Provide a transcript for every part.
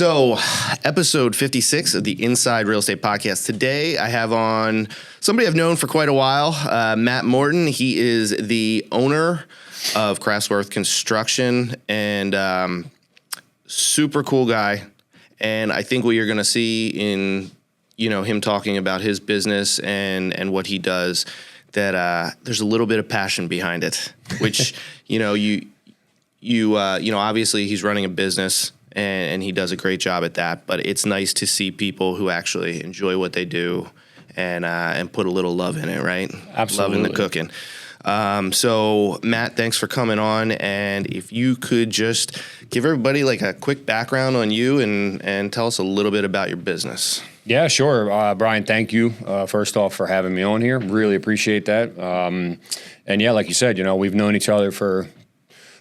So, episode 56 of the Inside Real Estate Podcast. Today, I have on somebody I've known for quite a while, Matt Morton. He is the owner of Craftsworth Construction and super cool guy. And I think what you're going to see in, him talking about his business and what he does, that there's a little bit of passion behind it, which, obviously he's running a business. And he does a great job at that. But it's nice to see people who actually enjoy what they do and put a little love in it, right? Absolutely. Love in the cooking. So, Matt, thanks for coming on. And if you could just give everybody like a quick background on you and tell us a little bit about your business. Yeah, sure. Brian, thank you, first off, for having me on here. Really appreciate that. And yeah, like you said, we've known each other for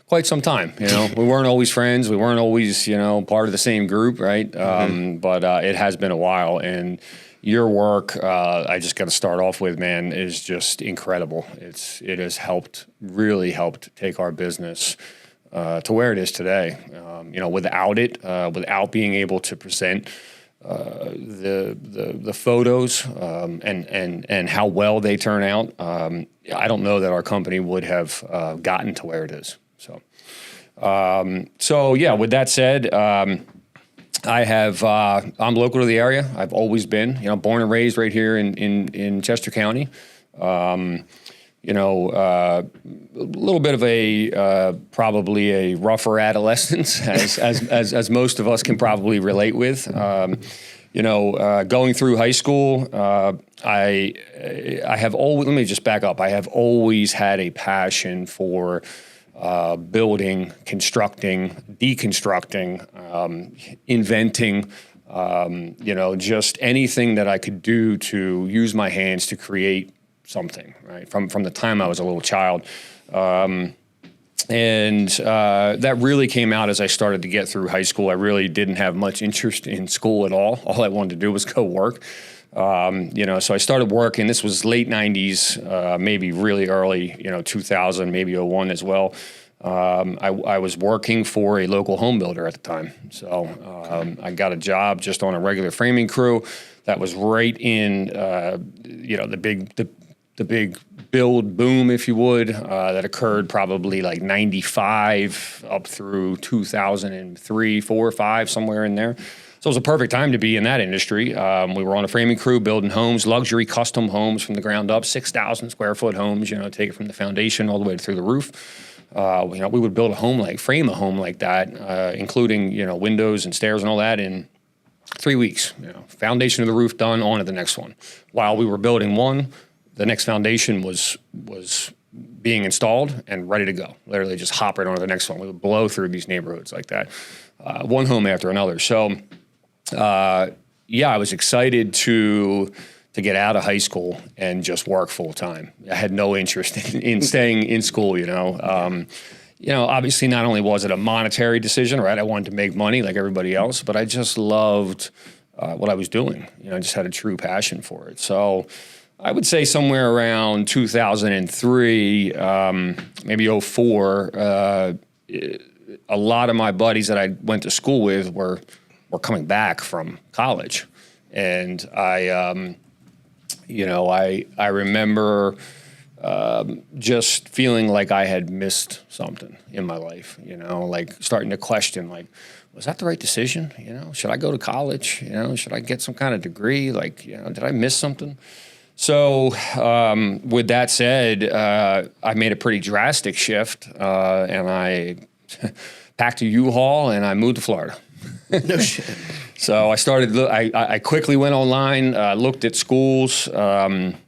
quite some time. We weren't always friends. We weren't always, part of the same group, right? But it has been a while. And your work, I just got to start off with, man, is just incredible. It has really helped take our business to where it is today. Without being able to present the photos and how well they turn out, I don't know that our company would have gotten to where it is. So yeah, with that said, I'm local to the area. I've always been, born and raised right here in Chester County. A little bit of probably a rougher adolescence as most of us can probably relate with. Going through high school, I have always, let me just back up. I have always had a passion for building, constructing, deconstructing, inventing, just anything that I could do to use my hands to create something, right? From the time I was a little child. And that really came out as I started to get through high school. I really didn't have much interest in school at all. All I wanted to do was go work. So I started working. This was late 90s, maybe really early, 2000, maybe 01 as well. I was working for a local home builder at the time. So I got a job just on a regular framing crew that was right in, the big build boom, if you would, that occurred probably like 95 up through 2003, 4, 5, somewhere in there. So it was a perfect time to be in that industry. We were on a framing crew building homes, luxury custom homes from the ground up, 6,000 square foot homes, take it from the foundation all the way through the roof. We would build frame a home like that, including, windows and stairs and all that in 3 weeks. Foundation of the roof done, on to the next one. While we were building one, the next foundation was being installed and ready to go. Literally just hop right on to the next one. We would blow through these neighborhoods like that, one home after another. So, I was excited to get out of high school and just work full time. I had no interest in staying in school, obviously not only was it a monetary decision, right? I wanted to make money like everybody else, but I just loved what I was doing. I just had a true passion for it. So I would say somewhere around 2003, maybe 04, a lot of my buddies that I went to school with were coming back from college. And I remember just feeling like I had missed something in my life, like starting to question, like, was that the right decision? Should I go to college? Should I get some kind of degree? Did I miss something? So with that said, I made a pretty drastic shift and I packed a U-Haul and I moved to Florida. No shit. So I started. I quickly went online, looked at schools. Thank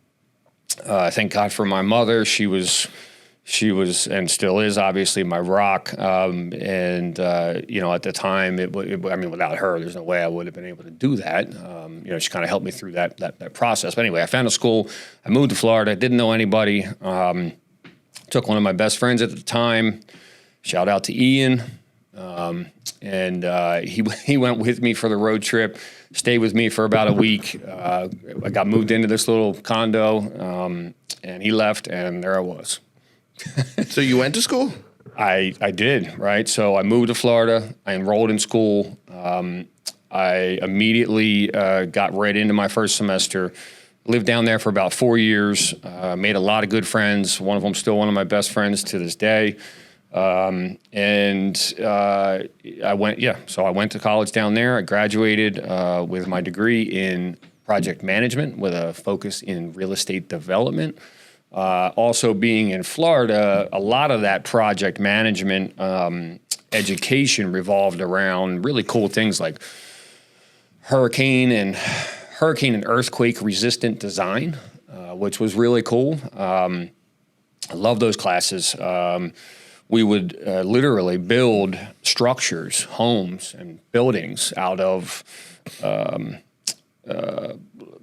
God for my mother. She was and still is obviously my rock. At the time, without her, there's no way I would have been able to do that. She kind of helped me through that process. But anyway, I found a school. I moved to Florida. Didn't know anybody. Took one of my best friends at the time. Shout out to Ian. He went with me for the road trip, stayed with me for about a week. I got moved into this little condo, and he left, and there I was. So you went to school? I did, right? So I moved to Florida. I enrolled in school. I immediately got right into my first semester. Lived down there for about 4 years. Made a lot of good friends. One of them still one of my best friends to this day. I went to college down there. I graduated with my degree in project management with a focus in real estate development. Also being in Florida, a lot of that project management education revolved around really cool things like hurricane and earthquake resistant design, which was really cool. I love those classes. We would literally build structures, homes, and buildings out of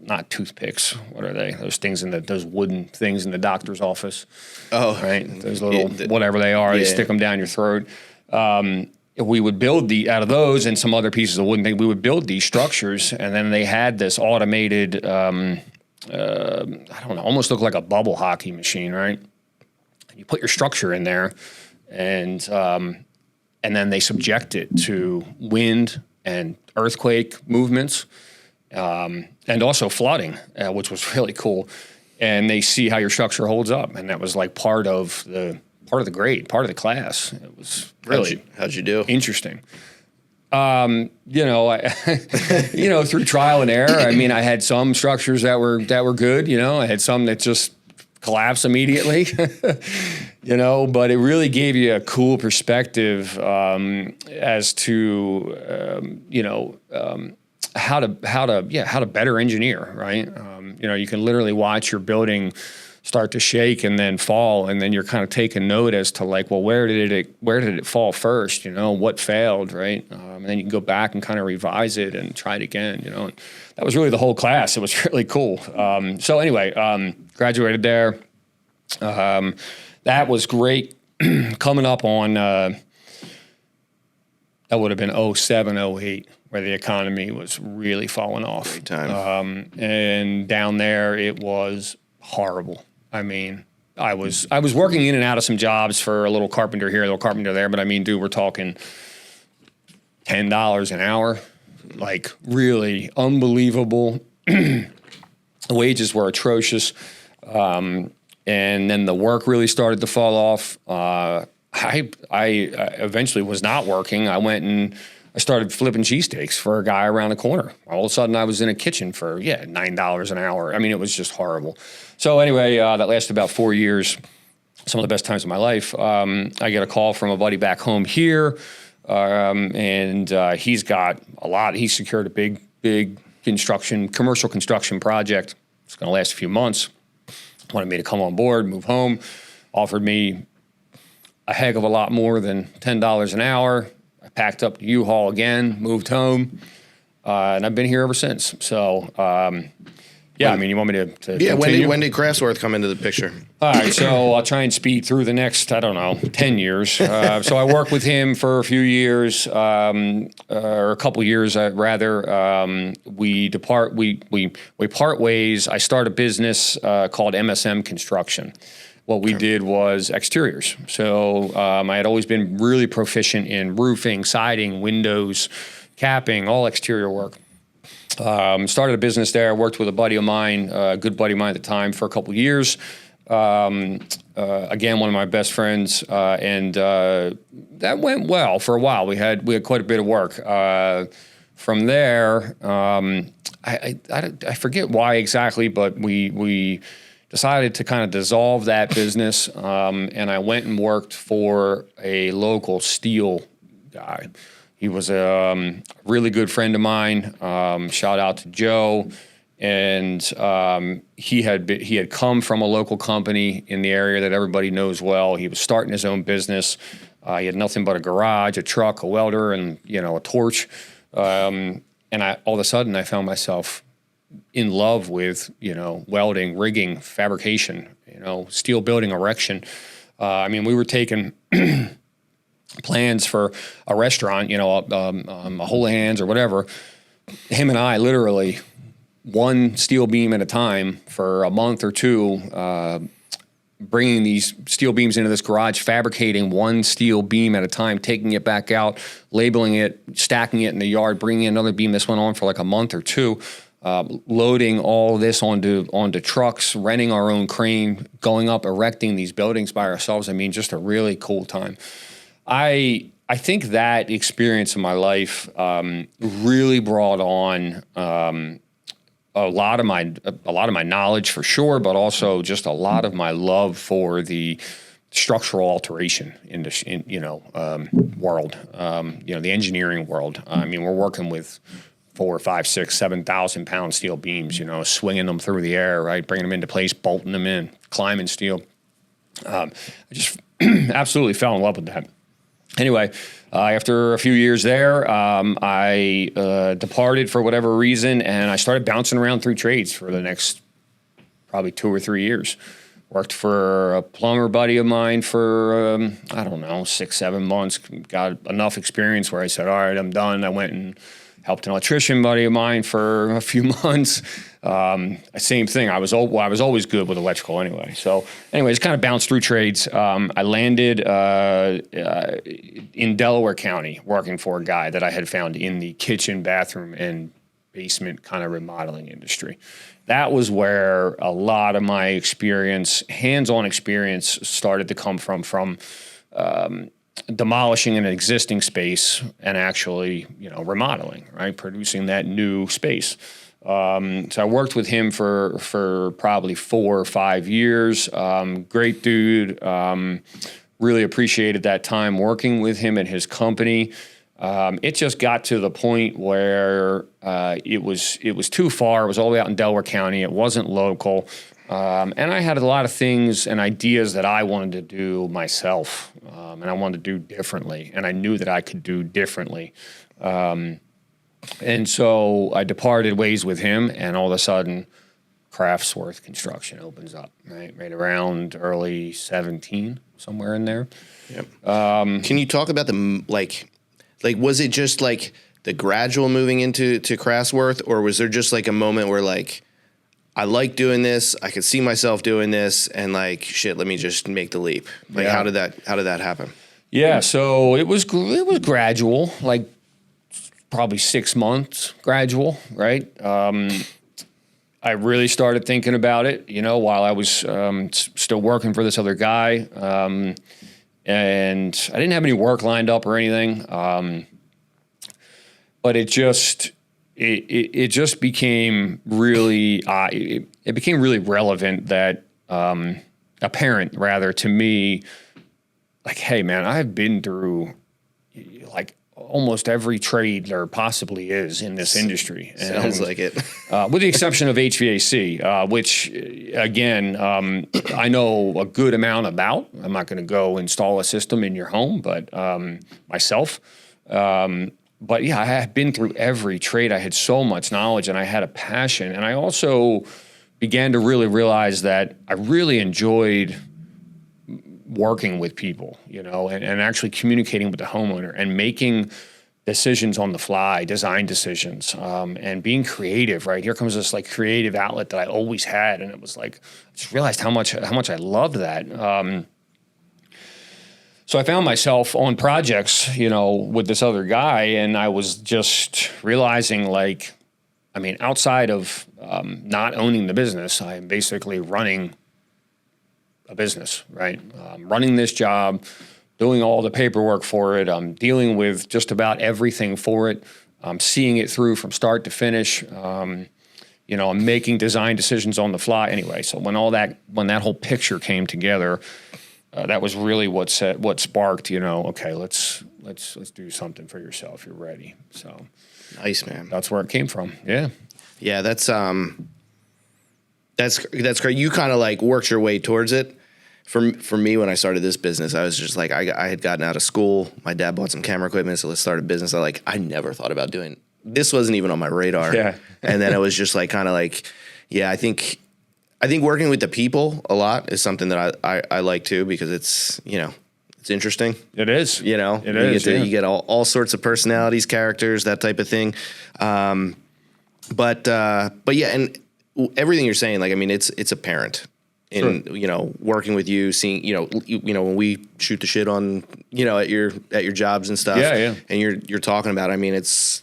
not toothpicks. What are they? Those things those wooden things in the doctor's office. Oh, right. Those little whatever they are. Yeah. They stick them down your throat. We would build out of those and some other pieces of wooden thing. We would build these structures, and then they had this automated. I don't know, almost looked like a bubble hockey machine, right? You put your structure in there, and then they subject it to wind and earthquake movements, and also flooding, which was really cool. And they see how your structure holds up, and that was like part of the grade, part of the class. It was really how'd you do? Interesting. Through trial and error. I mean, I had some structures that were good. I had some that just collapsed immediately. But it really gave you a cool perspective as to how to better engineer, right? You can literally watch your building start to shake and then fall, and then you're kind of taking note as to like, well, where did it fall first? What failed, right? And then you can go back and kind of revise it and try it again. And that was really the whole class. It was really cool. So anyway, graduated there. That was great. Coming up on that would have been 07, 08, where the economy was really falling off. Great time. And down there, it was horrible. I mean, I was working in and out of some jobs for a little carpenter here, a little carpenter there, but I mean, dude, we're talking $10 an hour, like really unbelievable. The wages were atrocious. And then the work really started to fall off. I eventually was not working. I went and I started flipping cheesesteaks for a guy around the corner. All of a sudden, I was in a kitchen for, $9 an hour. I mean, it was just horrible. So anyway, that lasted about 4 years, some of the best times of my life. I get a call from a buddy back home here, and he's got a lot. He secured a big commercial construction project. It's going to last a few months. Wanted me to come on board, move home, offered me a heck of a lot more than $10 an hour. I packed up the U-Haul again, moved home, and I've been here ever since. So, I mean, you want me to continue? When did Craftsworth come into the picture? All right, so I'll try and speed through the next, 10 years. So I worked with him for a few years, or a couple years, rather. We part ways. I started a business called MSM Construction. What we did was exteriors. So I had always been really proficient in roofing, siding, windows, capping, all exterior work. Started a business there, worked with a buddy of mine, a good buddy of mine at the time, for a couple of years. Again, one of my best friends, and that went well for a while. We had quite a bit of work. From there, I forget why exactly, but we decided to kind of dissolve that business, and I went and worked for a local steel guy. He was a really good friend of mine. Shout out to Joe. And he had come from a local company in the area that everybody knows well. He was starting his own business. He had nothing but a garage, a truck, a welder, and a torch. And all of a sudden, I found myself in love with welding, rigging, fabrication, steel building, erection. I mean, we were taking plans for a restaurant, a Hole of Hands or whatever. Him and I literally, one steel beam at a time for a month or two, bringing these steel beams into this garage, fabricating one steel beam at a time, taking it back out, labeling it, stacking it in the yard, bringing in another beam. This went on for like a month or two, loading all this onto trucks, renting our own crane, going up, erecting these buildings by ourselves. I mean, just a really cool time. I think that experience in my life really brought on a lot of my knowledge for sure, but also just a lot of my love for the structural alteration world, the engineering world. I mean, we're working with 4, 5, 6, 7,000 pound steel beams, swinging them through the air, right, bringing them into place, bolting them in, climbing steel. I just absolutely fell in love with that. Anyway, after a few years there, I departed for whatever reason, and I started bouncing around through trades for the next probably 2 or 3 years. Worked for a plumber buddy of mine for, 6, 7 months. Got enough experience where I said, all right, I'm done. I went and helped an electrician buddy of mine for a few months. Same thing. I was always good with electrical anyway. So anyways, kind of bounced through trades. I landed in Delaware County working for a guy that I had found in the kitchen, bathroom, and basement kind of remodeling industry. That was where a lot of my experience, hands-on experience, started to come from demolishing an existing space and actually, remodeling, right? Producing that new space. So I worked with him for probably 4 or 5 years. Great dude. Really appreciated that time working with him and his company. It just got to the point where it was too far. It was all the way out in Delaware County. It wasn't local. And I had a lot of things and ideas that I wanted to do myself, and I wanted to do differently, and I knew that I could do differently. And so I departed ways with him, and all of a sudden, Craftsworth Construction opens up, right around early 17, somewhere in there. Yep. Can you talk about the, was it just like the gradual moving into Craftsworth, or was there just like a moment where like, I like doing this, I could see myself doing this, and like, shit, let me just make the leap. Like, how did that happen? Yeah, so it was gradual, like probably 6 months gradual, right? I really started thinking about it, while I was still working for this other guy, and I didn't have any work lined up or anything, but it just became really it became really relevant that apparent rather to me, like, hey man, I've been through like almost every trade there possibly is in this industry. Sounds like it. With the exception of HVAC, which again, I know a good amount about. I'm not going to go install a system in your home, but myself. But yeah, I had been through every trade. I had so much knowledge and I had a passion. And I also began to really realize that I really enjoyed working with people, and actually communicating with the homeowner and making decisions on the fly, design decisions, and being creative, right? Here comes this like creative outlet that I always had. And it was like, I just realized how much I loved that. So I found myself on projects, with this other guy, and I was just realizing like, outside of not owning the business, I'm basically running a business, right? Running this job, doing all the paperwork for it. I'm dealing with just about everything for it. I'm seeing it through from start to finish. I'm making design decisions on the fly. Anyway, so when that whole picture came together, that was really what sparked, okay, let's do something for yourself. You're ready. So nice, man. That's where it came from. Yeah. Yeah. That's great. You kind of like worked your way towards it. For me, when I started this business, I was just like, I had gotten out of school. My dad bought some camera equipment, so let's start a business. I never thought about doing this. Wasn't even on my radar. Yeah. And then it was just like, kind of like, yeah, I think working with the people a lot is something that I like too, because it's, it's interesting. It is. You get all sorts of personalities, characters, that type of thing. But yeah, and everything you're saying, like, it's apparent. in working with you, seeing when we shoot the shit on at your jobs and stuff. Yeah. And you're talking about. I mean, it's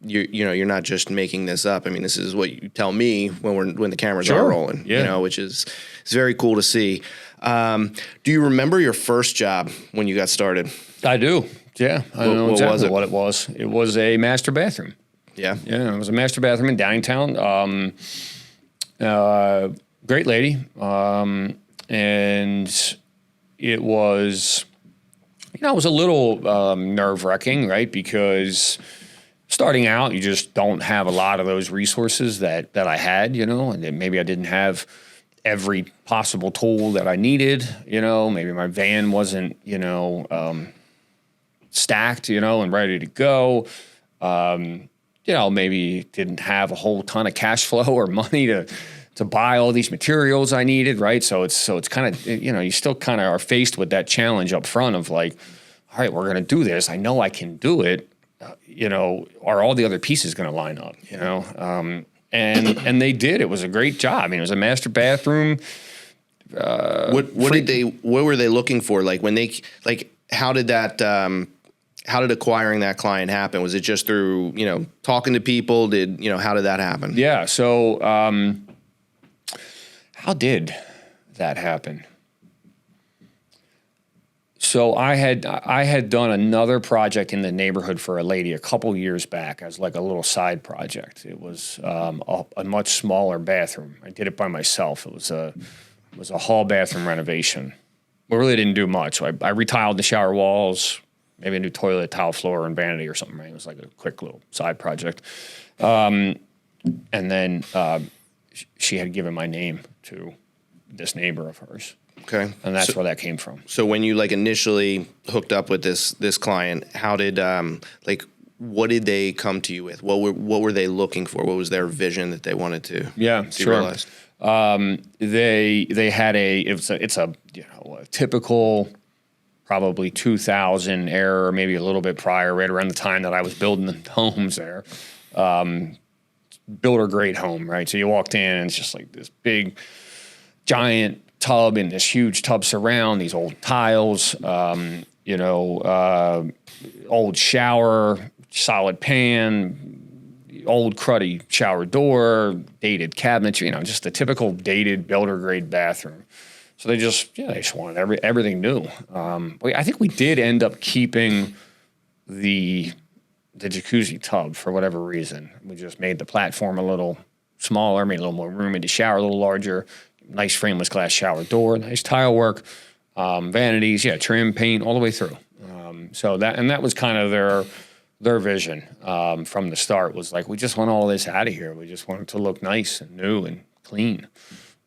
you're not just making this up. I mean, this is what you tell me when the cameras are rolling. Yeah. Which is it's very cool to see. Do you remember your first job when you got started? I do. Yeah, I know exactly what it was. It was a master bathroom. Yeah. Yeah, it was a master bathroom in Downingtown. Great lady. And it was, it was a little nerve-wracking, right? Because starting out, you just don't have a lot of those resources that I had, and then maybe I didn't have every possible tool that I needed, maybe my van wasn't, stacked, and ready to go. Maybe didn't have a whole ton of cash flow or money to buy all these materials I needed, right? So it's kind of, you still kind of are faced with that challenge up front of like, all right, we're going to do this. I know I can do it. Are all the other pieces going to line up, and they did. It was a great job. I mean, it was a master bathroom. What were they looking for? Like when they, like, how did acquiring that client happen? Was it just through, talking to people? How did that happen? Yeah. So, how did that happen? So I had done another project in the neighborhood for a lady a couple years back as like a little side project. It was a much smaller bathroom. I did it by myself. It was a hall bathroom renovation. We really didn't do much. I retiled the shower walls, maybe a new toilet, tile floor, and vanity or something. Right? It was like a quick little side project. And then she had given my name to this neighbor of hers. Okay. And that's where that came from. So when you initially hooked up with this client, how did what did they come to you with? What were they looking for? What was their vision that they wanted to realized? They had it's a typical probably 2000 era, maybe a little bit prior, right around the time that I was building the homes there. Builder grade home, right? So you walked in and it's just like this big giant tub in this huge tub surround, these old tiles, old shower, solid pan, old cruddy shower door, dated cabinets, just the typical dated builder grade bathroom. So they just wanted everything new. I think we did end up keeping the jacuzzi tub for whatever reason. We just made the platform a little smaller, made a little more room, made the shower a little larger. Nice frameless glass shower door, nice tile work, vanities, trim, paint, all the way through. So that was kind of their vision from the start, was like, we just want all this out of here. We just want it to look nice and new and clean.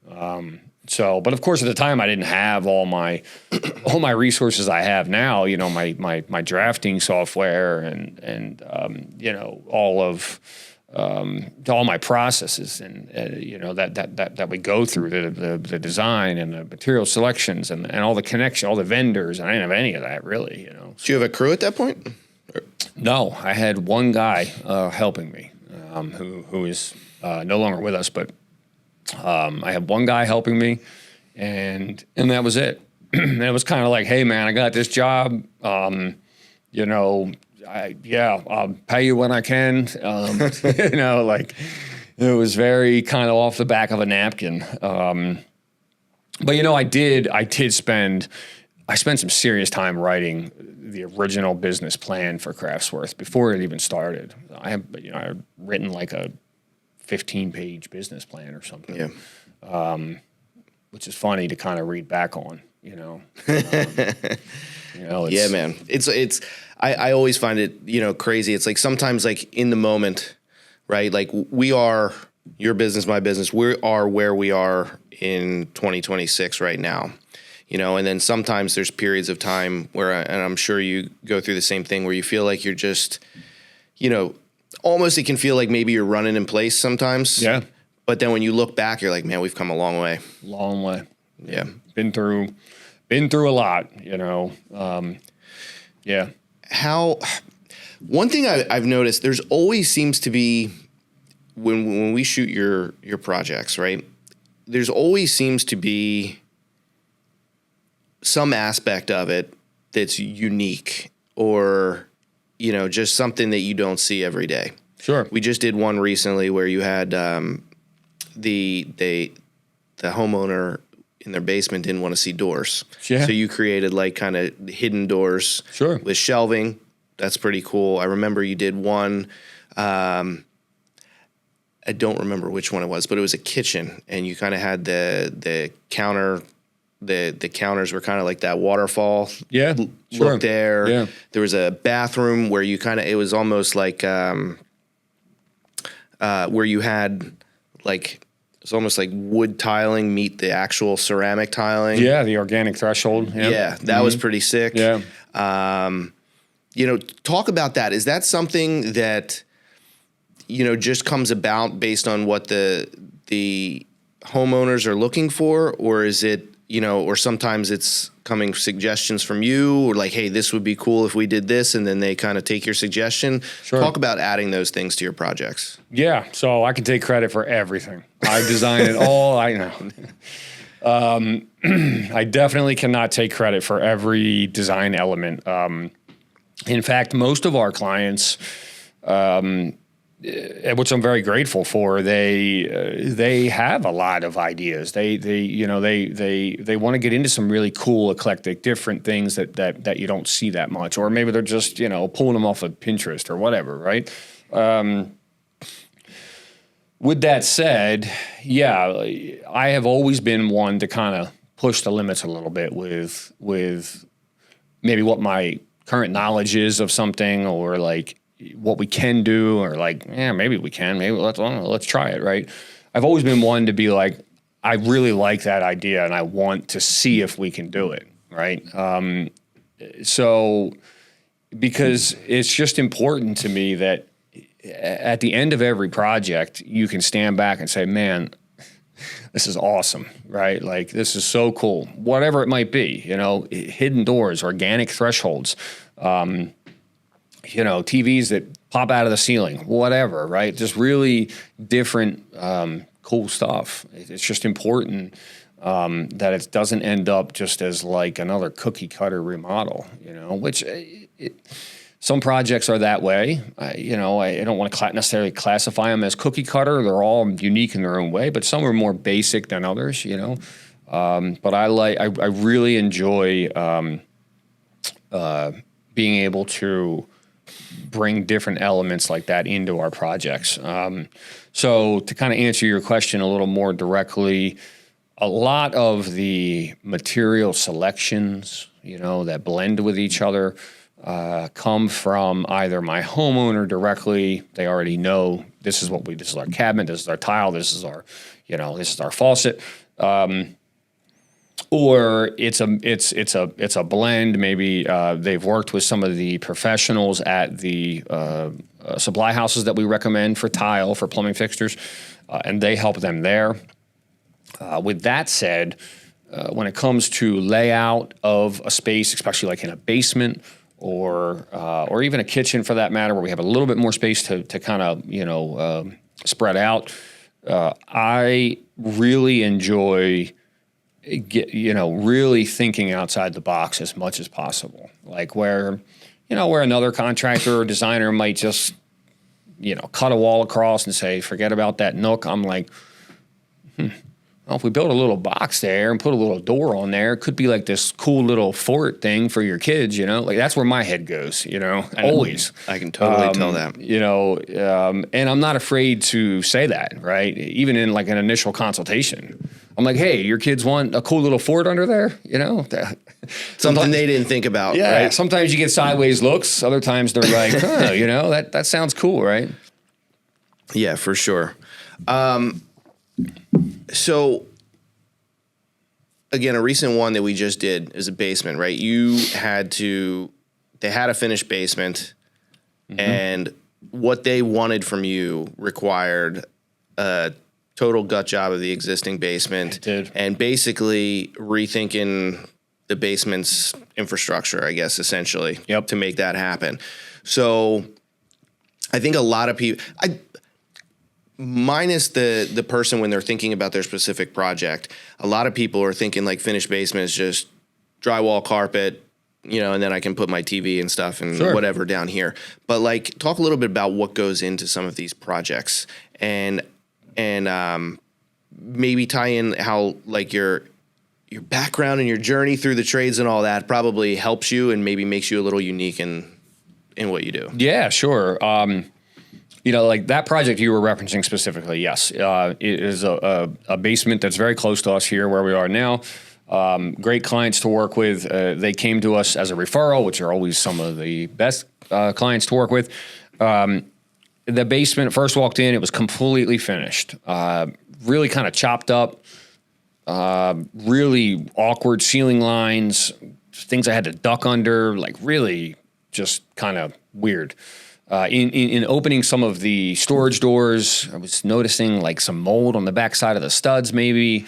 But of course at the time I didn't have all my resources I have now. My drafting software and all my processes and that we go through the design and the material selections and all the connection, all the vendors. And I didn't have any of that really. Do you have a crew at that point? No, I had one guy helping me who is no longer with us, but I had one guy helping me, and that was it. And it was kind of like, hey man, I got this job. I'll pay you when I can. It was very kind of off the back of a napkin. But I spent some serious time writing the original business plan for Craftsworth before it even started. I had written like a 15-page business plan or something. Yeah. Which is funny to kind of read back on, yeah, man. I always find it, crazy. It's like sometimes like in the moment, right? Like we are your business, my business. We are where we are in 2026 right now, and then sometimes there's periods of time where, and I'm sure you go through the same thing, where you feel like you're just, almost it can feel like maybe you're running in place sometimes. Yeah. But then when you look back, you're like, man, we've come a long way. Long way. Yeah. Been through a lot, yeah. One thing I've noticed, there's always seems to be when we shoot your projects, right? there's always seems to be some aspect of it that's unique or, just something that you don't see every day. Sure. We just did one recently where you had the homeowner in their basement didn't want to see doors. Yeah. So you created like kind of hidden doors Sure. with shelving. That's pretty cool. I remember you did one. I don't remember which one it was, but it was a kitchen, and you kind of had the counter. The counters were kind of like that waterfall. Yeah, look there. Yeah. There was a bathroom where you it was almost like where you had like it's almost like wood tiling meet the actual ceramic tiling. Yeah, the organic threshold. Yeah, that was pretty sick. Yeah. Talk about that. Is that something that just comes about based on what the homeowners are looking for, or is it or sometimes it's coming suggestions from you, or like, hey, this would be cool if we did this, and then they kind of take your suggestion. Sure. Talk about adding those things to your projects. Yeah, so I can take credit for everything. I design it all. I know. I definitely cannot take credit for every design element. In fact, most of our clients, which I'm very grateful for, they have a lot of ideas. They want to get into some really cool, eclectic, different things that you don't see that much, or maybe they're just pulling them off of Pinterest or whatever, right? With that said, yeah, I have always been one to kind of push the limits a little bit with maybe what my current knowledge is of something, or like what we can do, or like, maybe we can, maybe let's try it, right? I've always been one to be like, I really like that idea and I want to see if we can do it, right? So because it's just important to me that at the end of every project, you can stand back and say, man, this is awesome, right? Like, this is so cool, whatever it might be, hidden doors, organic thresholds, TVs that pop out of the ceiling, whatever, right? Just really different, cool stuff. It's just important that it doesn't end up just as like another cookie cutter remodel, which some projects are that way. I don't want to necessarily classify them as cookie cutter. They're all unique in their own way, but some are more basic than others, But I really enjoy being able to bring different elements like that into our projects. So to kind of answer your question a little more directly, a lot of the material selections, that blend with each other, come from either my homeowner directly. They already know this is our cabinet, this is our tile, this is our faucet. Or it's a blend. Maybe they've worked with some of the professionals at the supply houses that we recommend for tile, for plumbing fixtures, and they help them there. With that said, when it comes to layout of a space, especially like in a basement or even a kitchen for that matter, where we have a little bit more space to kind of spread out, I really enjoy really thinking outside the box as much as possible. Like where another contractor or designer might just, cut a wall across and say, forget about that nook. I'm like, well, if we build a little box there and put a little door on there, it could be like this cool little fort thing for your kids, like that's where my head goes, always. I can totally tell that. And I'm not afraid to say that, right? Even in like an initial consultation. I'm like, hey, your kids want a cool little fort under there? Something they didn't think about. Yeah. Right? Sometimes you get sideways looks. Other times they're like, that sounds cool, right? Yeah, for sure. So again, a recent one that we just did is a basement, right? They had a finished basement, and what they wanted from you required a total gut job of the existing basement. It did. And basically rethinking the basement's infrastructure, I guess, essentially, to make that happen. So I think a lot of people, minus the person when they're thinking about their specific project, a lot of people are thinking like finished basement is just drywall, carpet, and then I can put my TV and stuff and whatever down here. But like, talk a little bit about what goes into some of these projects and maybe tie in how like your background and your journey through the trades and all that probably helps you and maybe makes you a little unique in what you do. Yeah, sure. Like that project you were referencing specifically, yes. It is a basement that's very close to us here where we are now. Great clients to work with. They came to us as a referral, which are always some of the best clients to work with. The basement, first walked in, it was completely finished. Really kind of chopped up, really awkward ceiling lines, things I had to duck under, like really just kind of weird. In opening some of the storage doors, I was noticing like some mold on the backside of the studs, maybe.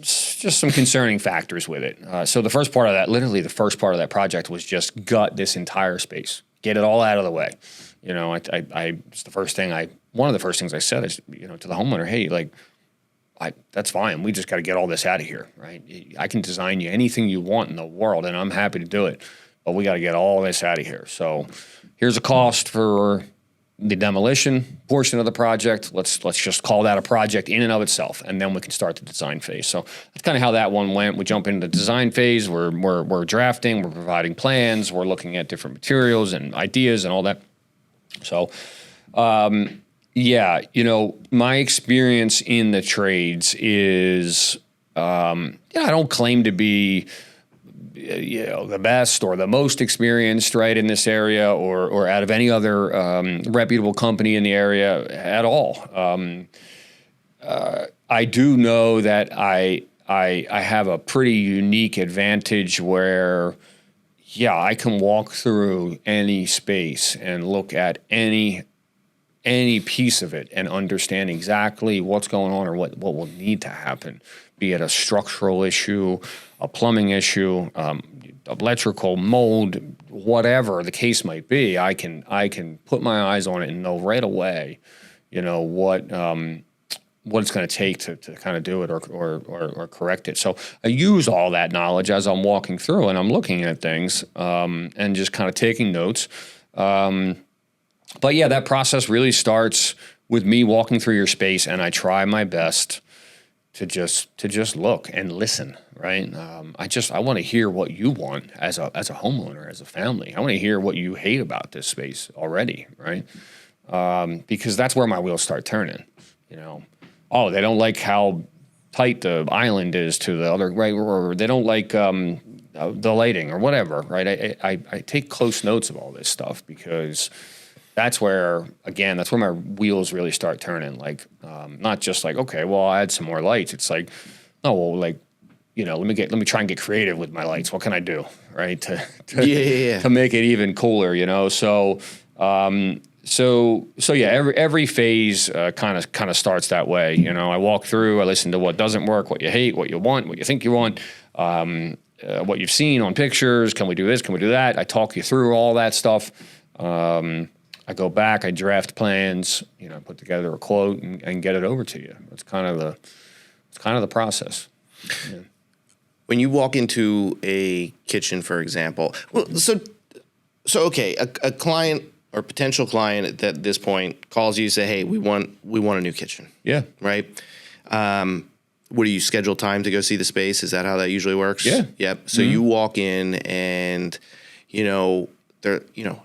Just some concerning factors with it. So the first part of that project was just gut this entire space, get it all out of the way. It's the first thing one of the first things I said is, to the homeowner, hey, like, that's fine. We just got to get all this out of here, right? I can design you anything you want in the world, and I'm happy to do it, but we got to get all this out of here. So here's a cost for the demolition portion of the project. Let's just call that a project in and of itself, and then we can start the design phase. So that's kind of how that one went. We jump into the design phase. We're drafting. We're providing plans. We're looking at different materials and ideas and all that. So, my experience in the trades is, I don't claim to be the best or the most experienced, right, in this area or out of any other reputable company in the area at all. I do know that I have a pretty unique advantage where, I can walk through any space and look at any piece of it and understand exactly what's going on or what will need to happen, be it a structural issue, a plumbing issue, electrical, mold, whatever the case might be. I can put my eyes on it and know right away, what it's going to take to kind of do it or correct it. So I use all that knowledge as I'm walking through and I'm looking at things and just kind of taking notes. But that process really starts with me walking through your space, and I try my best to just look and listen, right? I want to hear what you want as a homeowner, as a family. I want to hear what you hate about this space already, right? Because that's where my wheels start turning, Oh, they don't like how tight the island is to the other, right? Or they don't like the lighting or whatever, right? I take close notes of all this stuff because that's where my wheels really start turning. Like, not just like, okay, well, I'll add some more lights. It's like, no, well, like, let me try and get creative with my lights. What can I do, right? To make it even cooler, So, every phase kind of starts that way. I walk through, I listen to what doesn't work, what you hate, what you want, what you think you want, what you've seen on pictures. Can we do this? Can we do that? I talk you through all that stuff. I go back, I draft plans, put together a quote and get it over to you. It's kind of the process. Yeah. When you walk into a kitchen, for example, okay, a client or potential client at this point calls you and say, hey, we want a new kitchen. Yeah. Right. What do you schedule time to go see the space? Is that how that usually works? Yeah. Yep. So you walk in and, they're,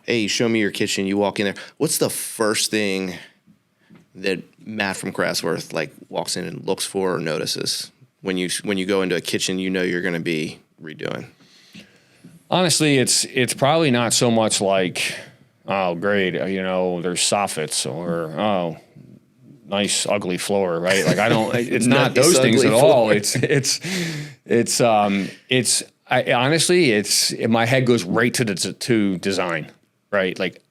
hey, show me your kitchen. You walk in there. What's the first thing that Matt from Craftsworth walks in and looks for or notices when you go into a kitchen you're going to be redoing? Honestly, it's probably not so much like, oh, great, there's soffits or, oh, nice ugly floor, right? Like it's not those things at all. My head goes right to design, right? Like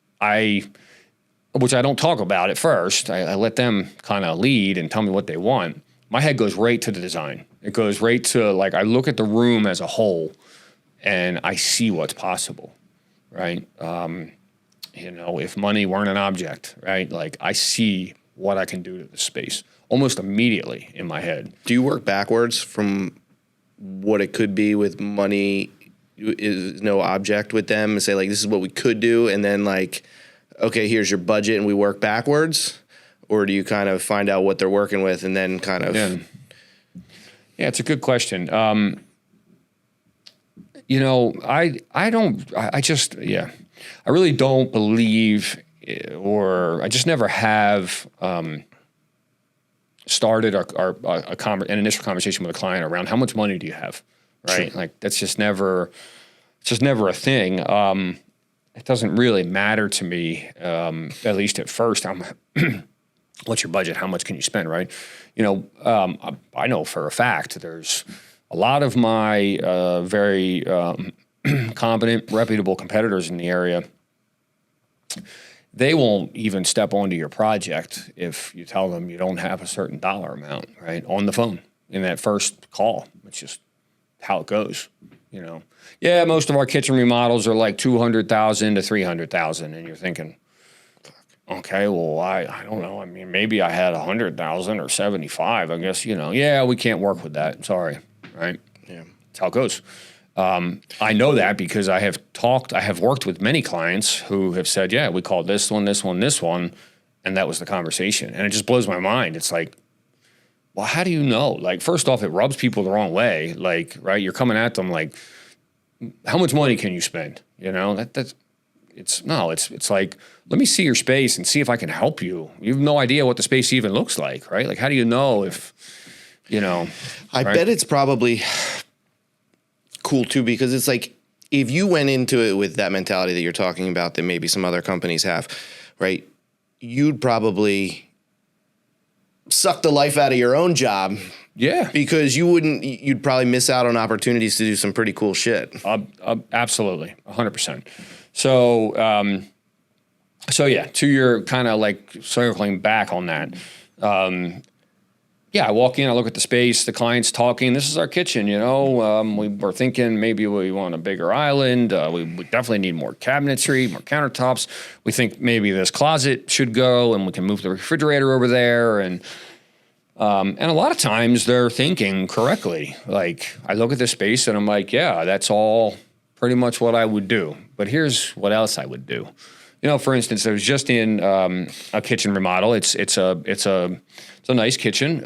which I don't talk about at first. I let them kind of lead and tell me what they want. My head goes right to the design. It goes right to I look at the room as a whole and I see what's possible, right? If money weren't an object, right? Like I see what I can do to the space almost immediately in my head. Do you work backwards from what it could be with money is no object with them and say like, this is what we could do. And then like, okay, here's your budget and we work backwards? Or do you kind of find out what they're working with and then kind of... Yeah, it's a good question. You know, I really don't believe, or I just never have started an initial conversation with a client around how much money do you have, right? Sure. Like it's just never a thing. It doesn't really matter to me, at least at first. What's your budget? How much can you spend, right? You know, I know for a fact there's a lot of my very competent, reputable competitors in the area. They won't even step onto your project if you tell them you don't have a certain dollar amount, right? On the phone in that first call. It's just how it goes, you know. Yeah, most of our kitchen remodels are like $200,000 to $300,000, and you're thinking, okay, well, I don't know. I mean, maybe I had 100,000 or 75. I guess, you know, yeah, we can't work with that. Sorry, right? Yeah, that's how it goes. I know that because I have worked with many clients who have said, yeah, we called this one, and that was the conversation. And it just blows my mind. It's like, well, how do you know? Like, first off, it rubs people the wrong way. Like, right, you're coming at them like, how much money can you spend? You know, it's like, let me see your space and see if I can help you. You have no idea what the space even looks like, right? Like, how do you know if, you know? I bet it's probably cool too, because it's like, if you went into it with that mentality that you're talking about that maybe some other companies have, right? You'd probably suck the life out of your own job. Yeah. Because you'd probably miss out on opportunities to do some pretty cool shit. Absolutely. 100%. So yeah, to your kind of like circling back on that. Yeah, I walk in, I look at the space, the client's talking, this is our kitchen, you know, we were thinking maybe we want a bigger island, we definitely need more cabinetry, more countertops, we think maybe this closet should go and we can move the refrigerator over there, and a lot of times they're thinking correctly. Like, I look at this space and I'm like, yeah, that's all pretty much what I would do, but here's what else I would do. You know, for instance, I was just in a kitchen remodel. It's a nice kitchen.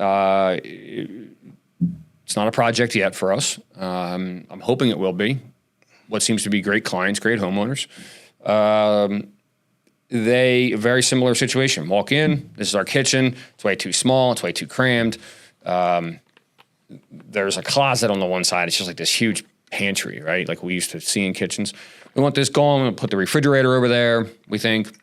It's not a project yet for us. I'm hoping it will be. What seems to be great clients, great homeowners. Very similar situation. Walk in, this is our kitchen. It's way too small. It's way too crammed. There's a closet on the one side. It's just like this huge pantry, right? Like we used to see in kitchens. We want this going. We'll put the refrigerator over there, we think.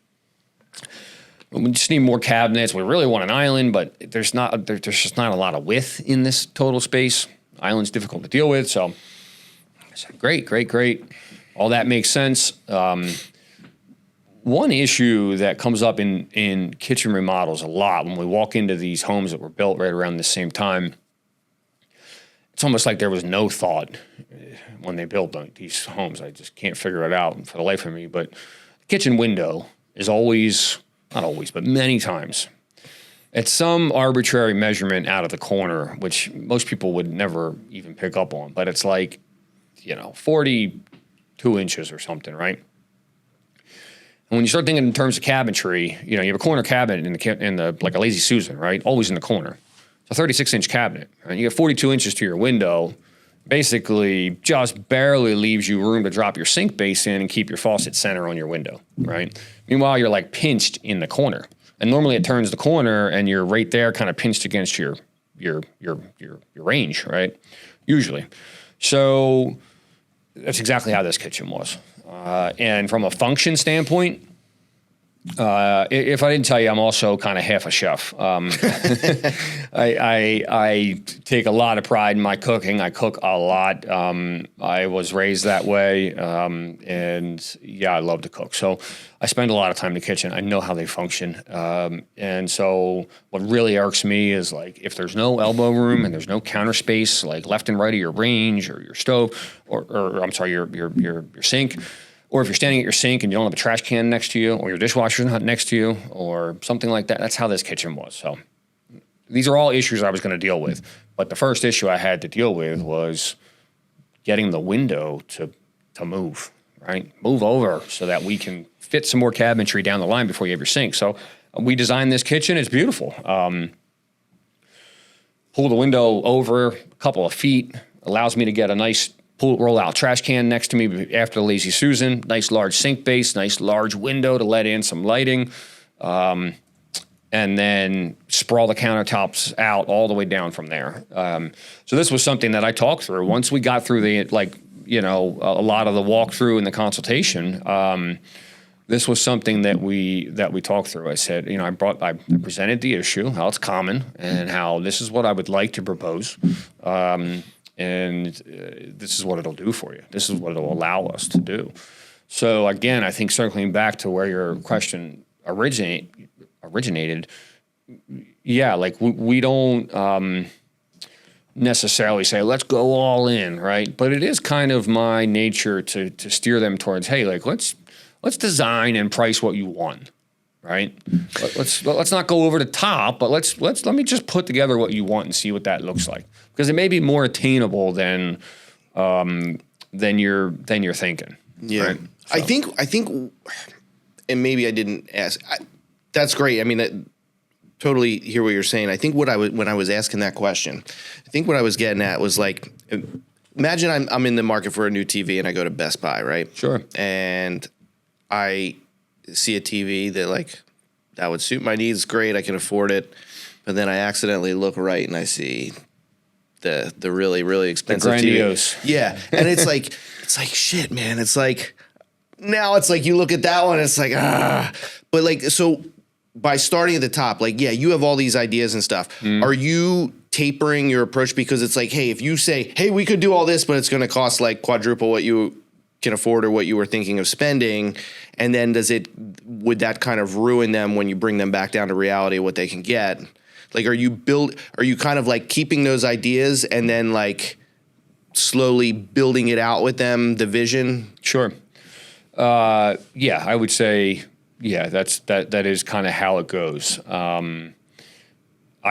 We just need more cabinets. We really want an island, but there's just not a lot of width in this total space. Island's difficult to deal with, so I said, great. All that makes sense. One issue that comes up in kitchen remodels a lot when we walk into these homes that were built right around the same time, it's almost like there was no thought when they built these homes. I just can't figure it out for the life of me. But the kitchen window is always, not always, but many times, it's some arbitrary measurement out of the corner, which most people would never even pick up on. But it's like, 42 inches or something, right? And when you start thinking in terms of cabinetry, you have a corner cabinet in the like a Lazy Susan, right? Always in the corner. It's a 36-inch cabinet. Right? You have 42 inches to your window. Basically just barely leaves you room to drop your sink base in and keep your faucet center on your window, right? Meanwhile, you're like pinched in the corner. And normally it turns the corner and you're right there kind of pinched against your range, right? Usually. So that's exactly how this kitchen was. And from a function standpoint, if I didn't tell you, I'm also kind of half a chef. I take a lot of pride in my cooking. I cook a lot. I was raised that way. And yeah, I love to cook. So I spend a lot of time in the kitchen. I know how they function. And so what really irks me is like, if there's no elbow room and there's no counter space, like left and right of your range or your stove or I'm sorry, your sink, Or if you're standing at your sink and you don't have a trash can next to you, or your dishwasher's not next to you, or something like that. That's how this kitchen was. So these are all issues I was going to deal with. But the first issue I had to deal with was getting the window to move, right? Move over so that we can fit some more cabinetry down the line before you have your sink. So we designed this kitchen. It's beautiful. Pull the window over a couple of feet, allows me to get a nice roll-out trash can next to me after the Lazy Susan. Nice large sink base, nice large window to let in some lighting. And then sprawl the countertops out all the way down from there. So this was something that I talked through. Once we got through a lot of the walkthrough and the consultation, this was something that we talked through. I said, I presented the issue, how it's common, and how this is what I would like to propose. And this is what it'll do for you. This is what it'll allow us to do. So again, I think circling back to where your question originated, yeah, like we don't necessarily say, let's go all in, right? But it is kind of my nature to steer them towards, hey, like let's design and price what you want, right? Let's not go over the top, but let me just put together what you want and see what that looks like, because it may be more attainable than you're thinking. Yeah, right? So. I think, and maybe I didn't ask. That's great. I mean, I totally hear what you're saying. I think when I was asking that question, I think what I was getting at was like, imagine I'm in the market for a new TV and I go to Best Buy, right? Sure. And I see a TV that would suit my needs. Great, I can afford it. But then I accidentally look right and I see the really, really expensive grandiose TV. Yeah, and it's like shit, man. It's like now it's like you look at that one, it's like but like so. By starting at the top, like, yeah, you have all these ideas and stuff. Are you tapering your approach? Because it's like, hey, if you say, hey, we could do all this, but it's going to cost like quadruple what you can afford or what you were thinking of spending. And then would that kind of ruin them when you bring them back down to reality, what they can get? Like, are you kind of like keeping those ideas and then like slowly building it out with them, the vision? Sure. Yeah, I would say, yeah, that is kind of how it goes. I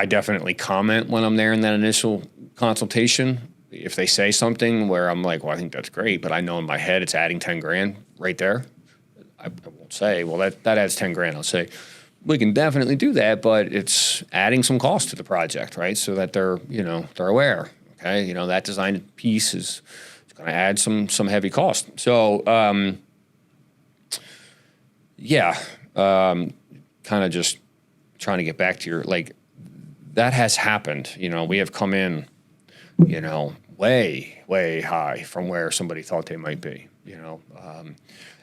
definitely comment when I'm there in that initial consultation. If they say something where I'm like, well, I think that's great, but I know in my head it's adding 10 grand right there. I won't say, well, that adds 10 grand. I'll say, we can definitely do that, but it's adding some cost to the project, right? So that they're aware. Okay, that design piece is going to add some heavy cost. So, yeah, kind of just trying to get back to your, like, that has happened. We have come in, way, way high from where somebody thought they might be,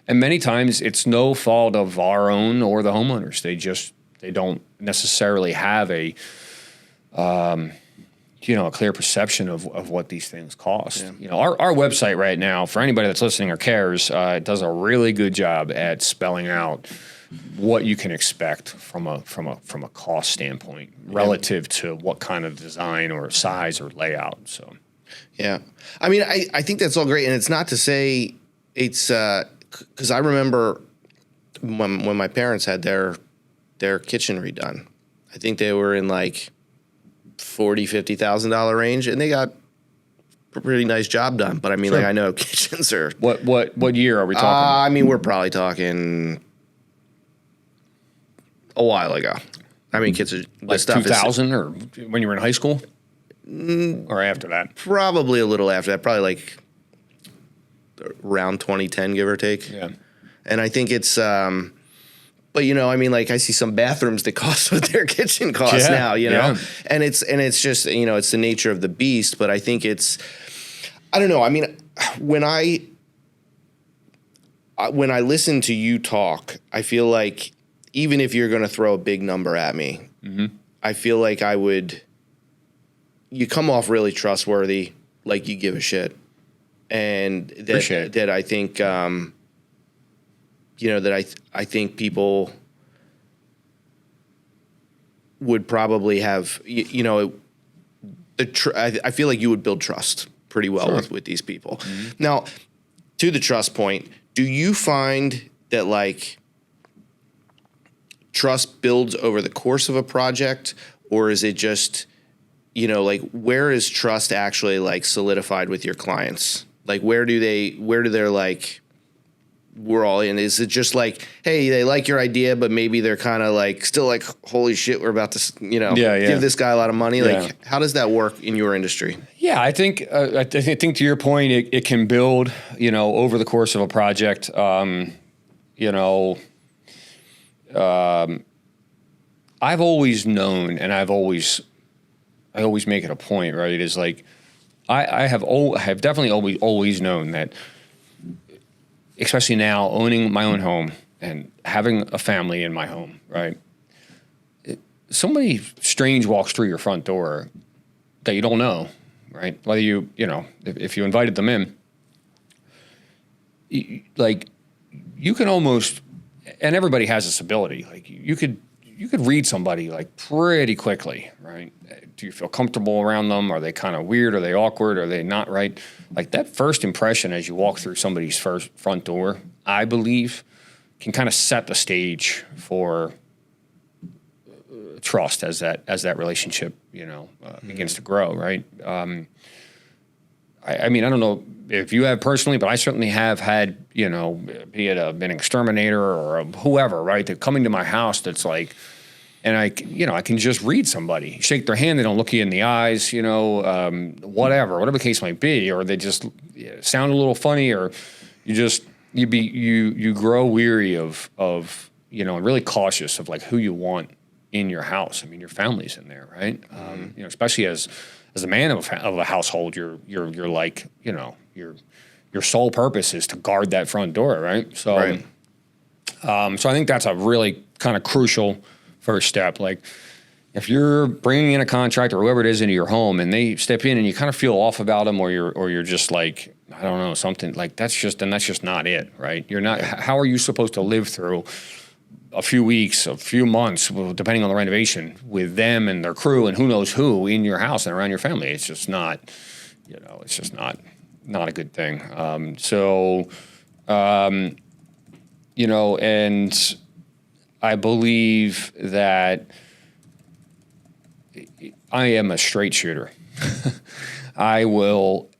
and many times it's no fault of our own or the homeowners. They don't necessarily have a clear perception of what these things cost. Yeah. Our website right now, for anybody that's listening or cares, does a really good job at spelling out what you can expect from a cost standpoint relative to what kind of design or size or layout. So, yeah, I mean, I think that's all great, and it's not to say it's because I remember when my parents had their kitchen redone. I think they were in like $40,000-$50,000 range, and they got a pretty nice job done. But I mean, sure. like, I know kitchens are what year are we talking? I mean, we're probably talking a while ago. I mean, kids are like 2000 or when you were in high school, or after that? Probably a little after that. Probably like around 2010, give or take. Yeah, and I think it's. But I mean, like, I see some bathrooms that cost what their kitchen costs now, yeah. and it's just, it's the nature of the beast. But I think I don't know. I mean, when I listen to you talk, I feel like even if you're going to throw a big number at me, I feel like you come off really trustworthy, like you give a shit, and that I think. That I think people would probably have, I feel like you would build trust pretty well with these people. Now, to the trust point, do you find that like trust builds over the course of a project, or is it just, you know, like where is trust actually like solidified with your clients? Like where do they're like, we're all in? Is it just like, hey, they like your idea, but maybe they're kind of like still like, holy shit, we're about to, you know, give this guy a lot of money. Yeah. Like, how does that work in your industry? Yeah, I think to your point, it can build, you know, over the course of a project. You know, I've always known, and I always make it a point, right? Is like I have definitely always known that, especially now owning my own home and having a family in my home, right? Somebody strange walks through your front door that you don't know, right? Whether you know, if you invited them in, like you can almost, and everybody has this ability, like you could read somebody like pretty quickly, right? Do you feel comfortable around them? Are they kind of weird? Are they awkward? Are they not right? Like that first impression as you walk through somebody's first front door, I believe, can kind of set the stage for trust as that relationship, you know, begins to grow, right? I mean, I don't know if you have personally, but I certainly have had, you know, be it an exterminator or whoever, right, that coming to my house that's like, and I can just read somebody, shake their hand, they don't look you in the eyes, you know, whatever the case might be, or they just sound a little funny, or you grow weary of you know, and really cautious of like who you want in your house. I mean, your family's in there, right? You know, especially as a man of a household, you're like, you know, your sole purpose is to guard that front door, right? So, right. So I think that's a really kind of crucial first step. Like, if you're bringing in a contractor or whoever it is into your home, and they step in and you kind of feel off about them, or you're just like, I don't know, something like that's just not it, right? You're not. How are you supposed to live through a few weeks, a few months, depending on the renovation, with them and their crew and who knows who in your house and around your family? It's just not, you know, it's just not a good thing. You know, and I believe that I am a straight shooter. I will,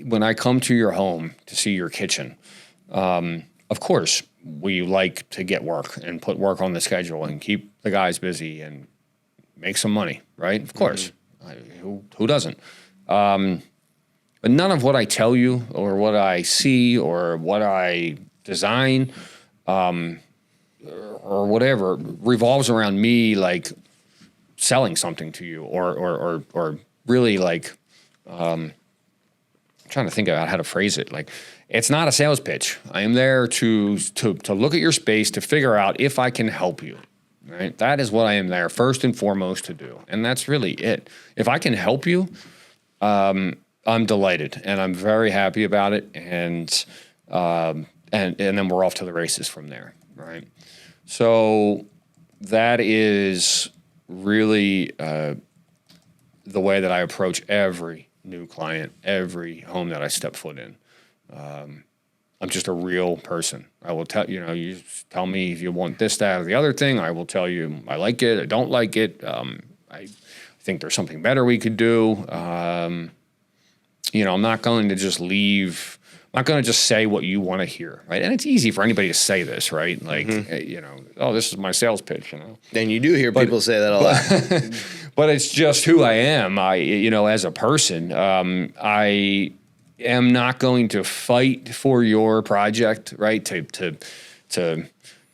when I come to your home to see your kitchen, of course, we like to get work and put work on the schedule and keep the guys busy and make some money, right? Of course. Who doesn't? But none of what I tell you or what I see or what I design or whatever revolves around me like selling something to you or really like I'm trying to think about how to phrase it. Like, it's not a sales pitch. I am there to look at your space, to figure out if I can help you, right? That is what I am there first and foremost to do. And that's really it. If I can help you, I'm delighted and I'm very happy about it. And then we're off to the races from there, right? So that is really the way that I approach every new client, every home that I step foot in. I'm just a real person. I will tell you know, you tell me if you want this, that, or the other thing. I will tell you I like it, I don't like it. I think there's something better we could do. You know, I'm not going to just leave. I'm not going to just say what you want to hear, right? And it's easy for anybody to say this, right? Like, you know, oh, this is my sales pitch, you know. And you do hear people say that a lot. But it's just who I am. You know, as a person, I am not going to fight for your project, right? To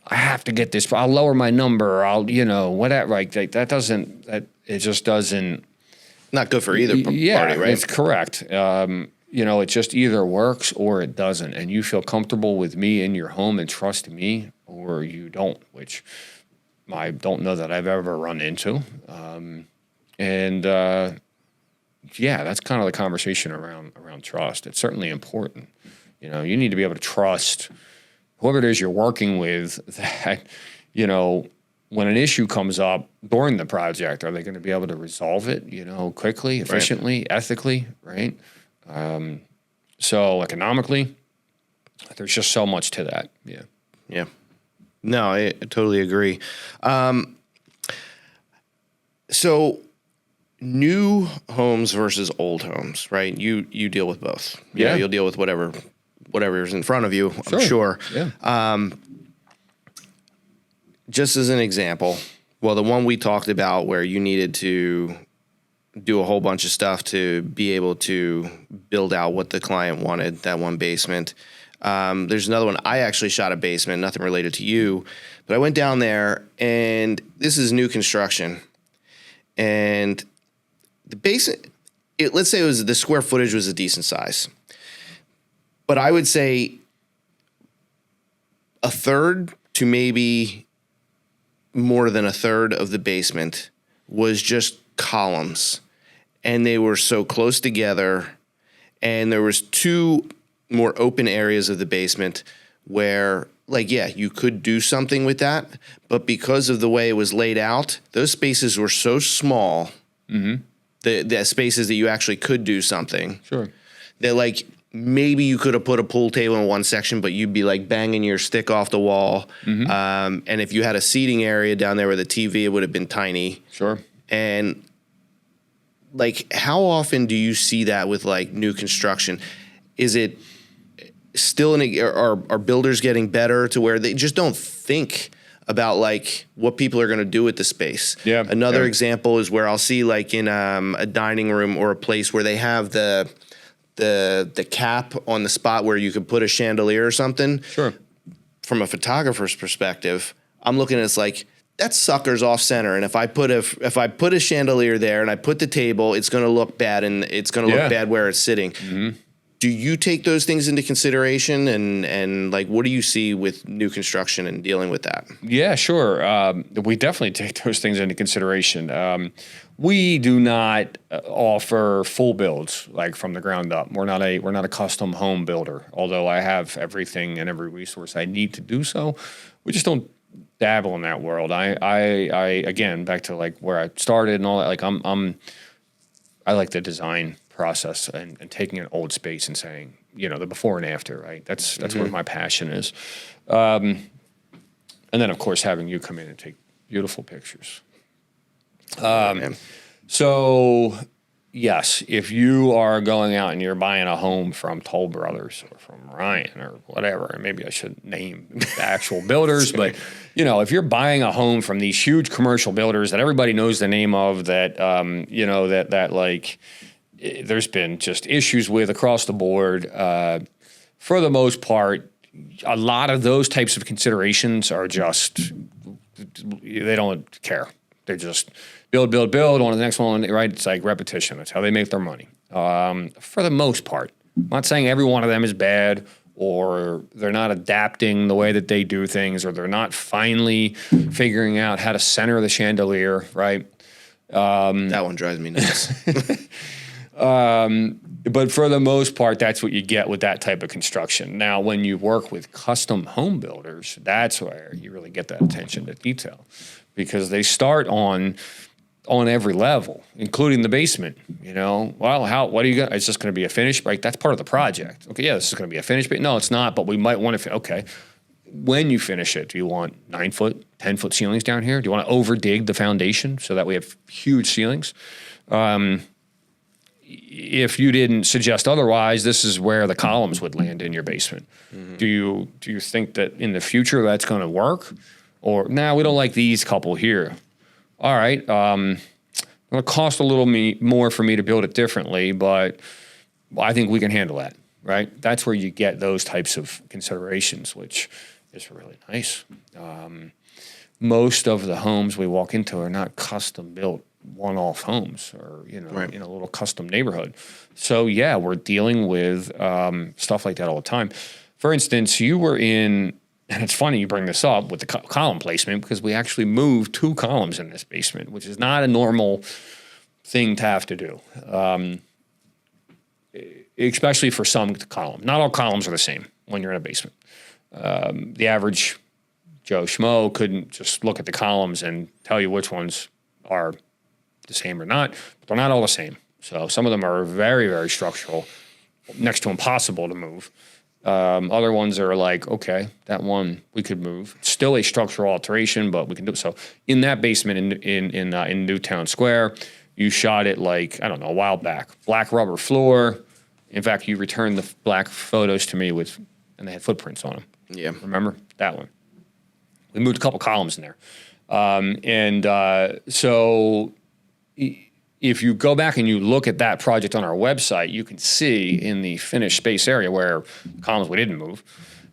I have to get this. I'll lower my number. I'll, you know, whatever. Like it just doesn't. Not good for either party, right? It's correct. You know, it just either works or it doesn't. And you feel comfortable with me in your home and trust me, or you don't, which I don't know that I've ever run into. Yeah, that's kind of the conversation around trust. It's certainly important. You know, you need to be able to trust whoever it is you're working with that, you know, when an issue comes up during the project, are they going to be able to resolve it, you know, quickly, efficiently, ethically, right? So economically, There's just so much to that. Yeah. Yeah. No, I totally agree. So new homes versus old homes, right? You deal with both. Yeah. You'll deal with whatever is in front of you, I'm sure. Yeah. Just as an example, well, the one we talked about where you needed to do a whole bunch of stuff to be able to build out what the client wanted, that one basement. There's another one. I actually shot a basement, nothing related to you, but I went down there, and this is new construction. And the basement, let's say the square footage was a decent size. But I would say a third to maybe more than a third of the basement was just columns, and they were so close together, and there was two more open areas of the basement where, like, yeah, you could do something with that, but because of the way it was laid out, those spaces were so small, the spaces that you actually could do something, that, like, maybe you could have put a pool table in one section, but you'd be like banging your stick off the wall. And if you had a seating area down there with a TV, it would have been tiny. And like, how often do you see that with like new construction? Is it still are builders getting better to where they just don't think about like what people are going to do with the space? Another example is where I'll see like in a dining room or a place where they have the cap on the spot where you could put a chandelier or something. From a photographer's perspective, I'm looking at it's like, that sucker's off center, and if I put a chandelier there and I put the table, it's going to look bad, and it's going to look bad where it's sitting. Do you take those things into consideration, and like, what do you see with new construction and dealing with that? Yeah, sure. We definitely take those things into consideration. We do not offer full builds, like from the ground up. We're not a custom home builder, although I have everything and every resource I need to do so. We just don't dabble in that world. I again, back to like where I started and all that. Like I like the design process and taking an old space and saying, the before and after, right? That's where my passion is. And then of course having you come in and take beautiful pictures. So yes, if you are going out and you're buying a home from Toll Brothers or from Ryan or whatever, and maybe I should name the actual builders, but if you're buying a home from these huge commercial builders that everybody knows the name of, that that like there's been just issues with across the board, for the most part, a lot of those types of considerations are just, they don't care. They're just build, on to the next one, right? It's like repetition. That's how they make their money. For the most part. I'm not saying every one of them is bad, or they're not adapting the way that they do things, or they're not finally figuring out how to center the chandelier, right? That one drives me nuts. But for the most part, that's what you get with that type of construction. Now, when you work with custom home builders, that's where you really get that attention to detail, because they start on every level, including the basement. Well, what do you got? It's just going to be a finish, right? That's part of the project. Okay, yeah, this is going to be a finish, but no, it's not. But we might want to. Okay, when you finish it, do you want 9-foot, 10-foot ceilings down here? Do you want to over dig the foundation so that we have huge ceilings? If you didn't suggest otherwise, this is where the columns would land in your basement. Do you think that in the future that's going to work? Or, we don't like these couple here. All right, it'll cost a little more for me to build it differently, but I think we can handle that, right? That's where you get those types of considerations, which is really nice. Most of the homes we walk into are not custom built one-off homes, or in a little custom neighborhood. So yeah, we're dealing with stuff like that all the time. For instance, you were in, and it's funny you bring this up with the column placement, because we actually moved 2 columns in this basement, which is not a normal thing to have to do, especially for some column. Not all columns are the same when you're in a basement. The average Joe Schmo couldn't just look at the columns and tell you which ones are the same or not, but they're not all the same. So some of them are very, very structural, next to impossible to move. Other ones are like, okay, that one we could move. It's still a structural alteration, but we can do it. So in that basement in Newtown Square, you shot it like, I don't know, a while back. Black rubber floor. In fact, you returned the black photos to me and they had footprints on them. Yeah. Remember that one? We moved a couple columns in there. So if you go back and you look at that project on our website, you can see in the finished space area where columns we didn't move,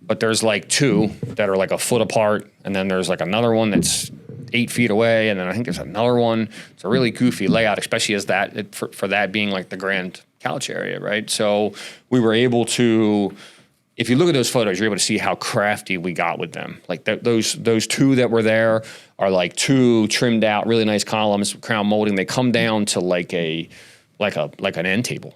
but there's like two that are like a foot apart, and then there's like another one that's 8 feet away, and then I think there's another one. It's a really goofy layout, especially as that for that being like the grand couch area, right? So we were able to, if you look at those photos, you're able to see how crafty we got with them. Like those two that were there are like two trimmed out, really nice columns, crown molding. They come down to like an end table.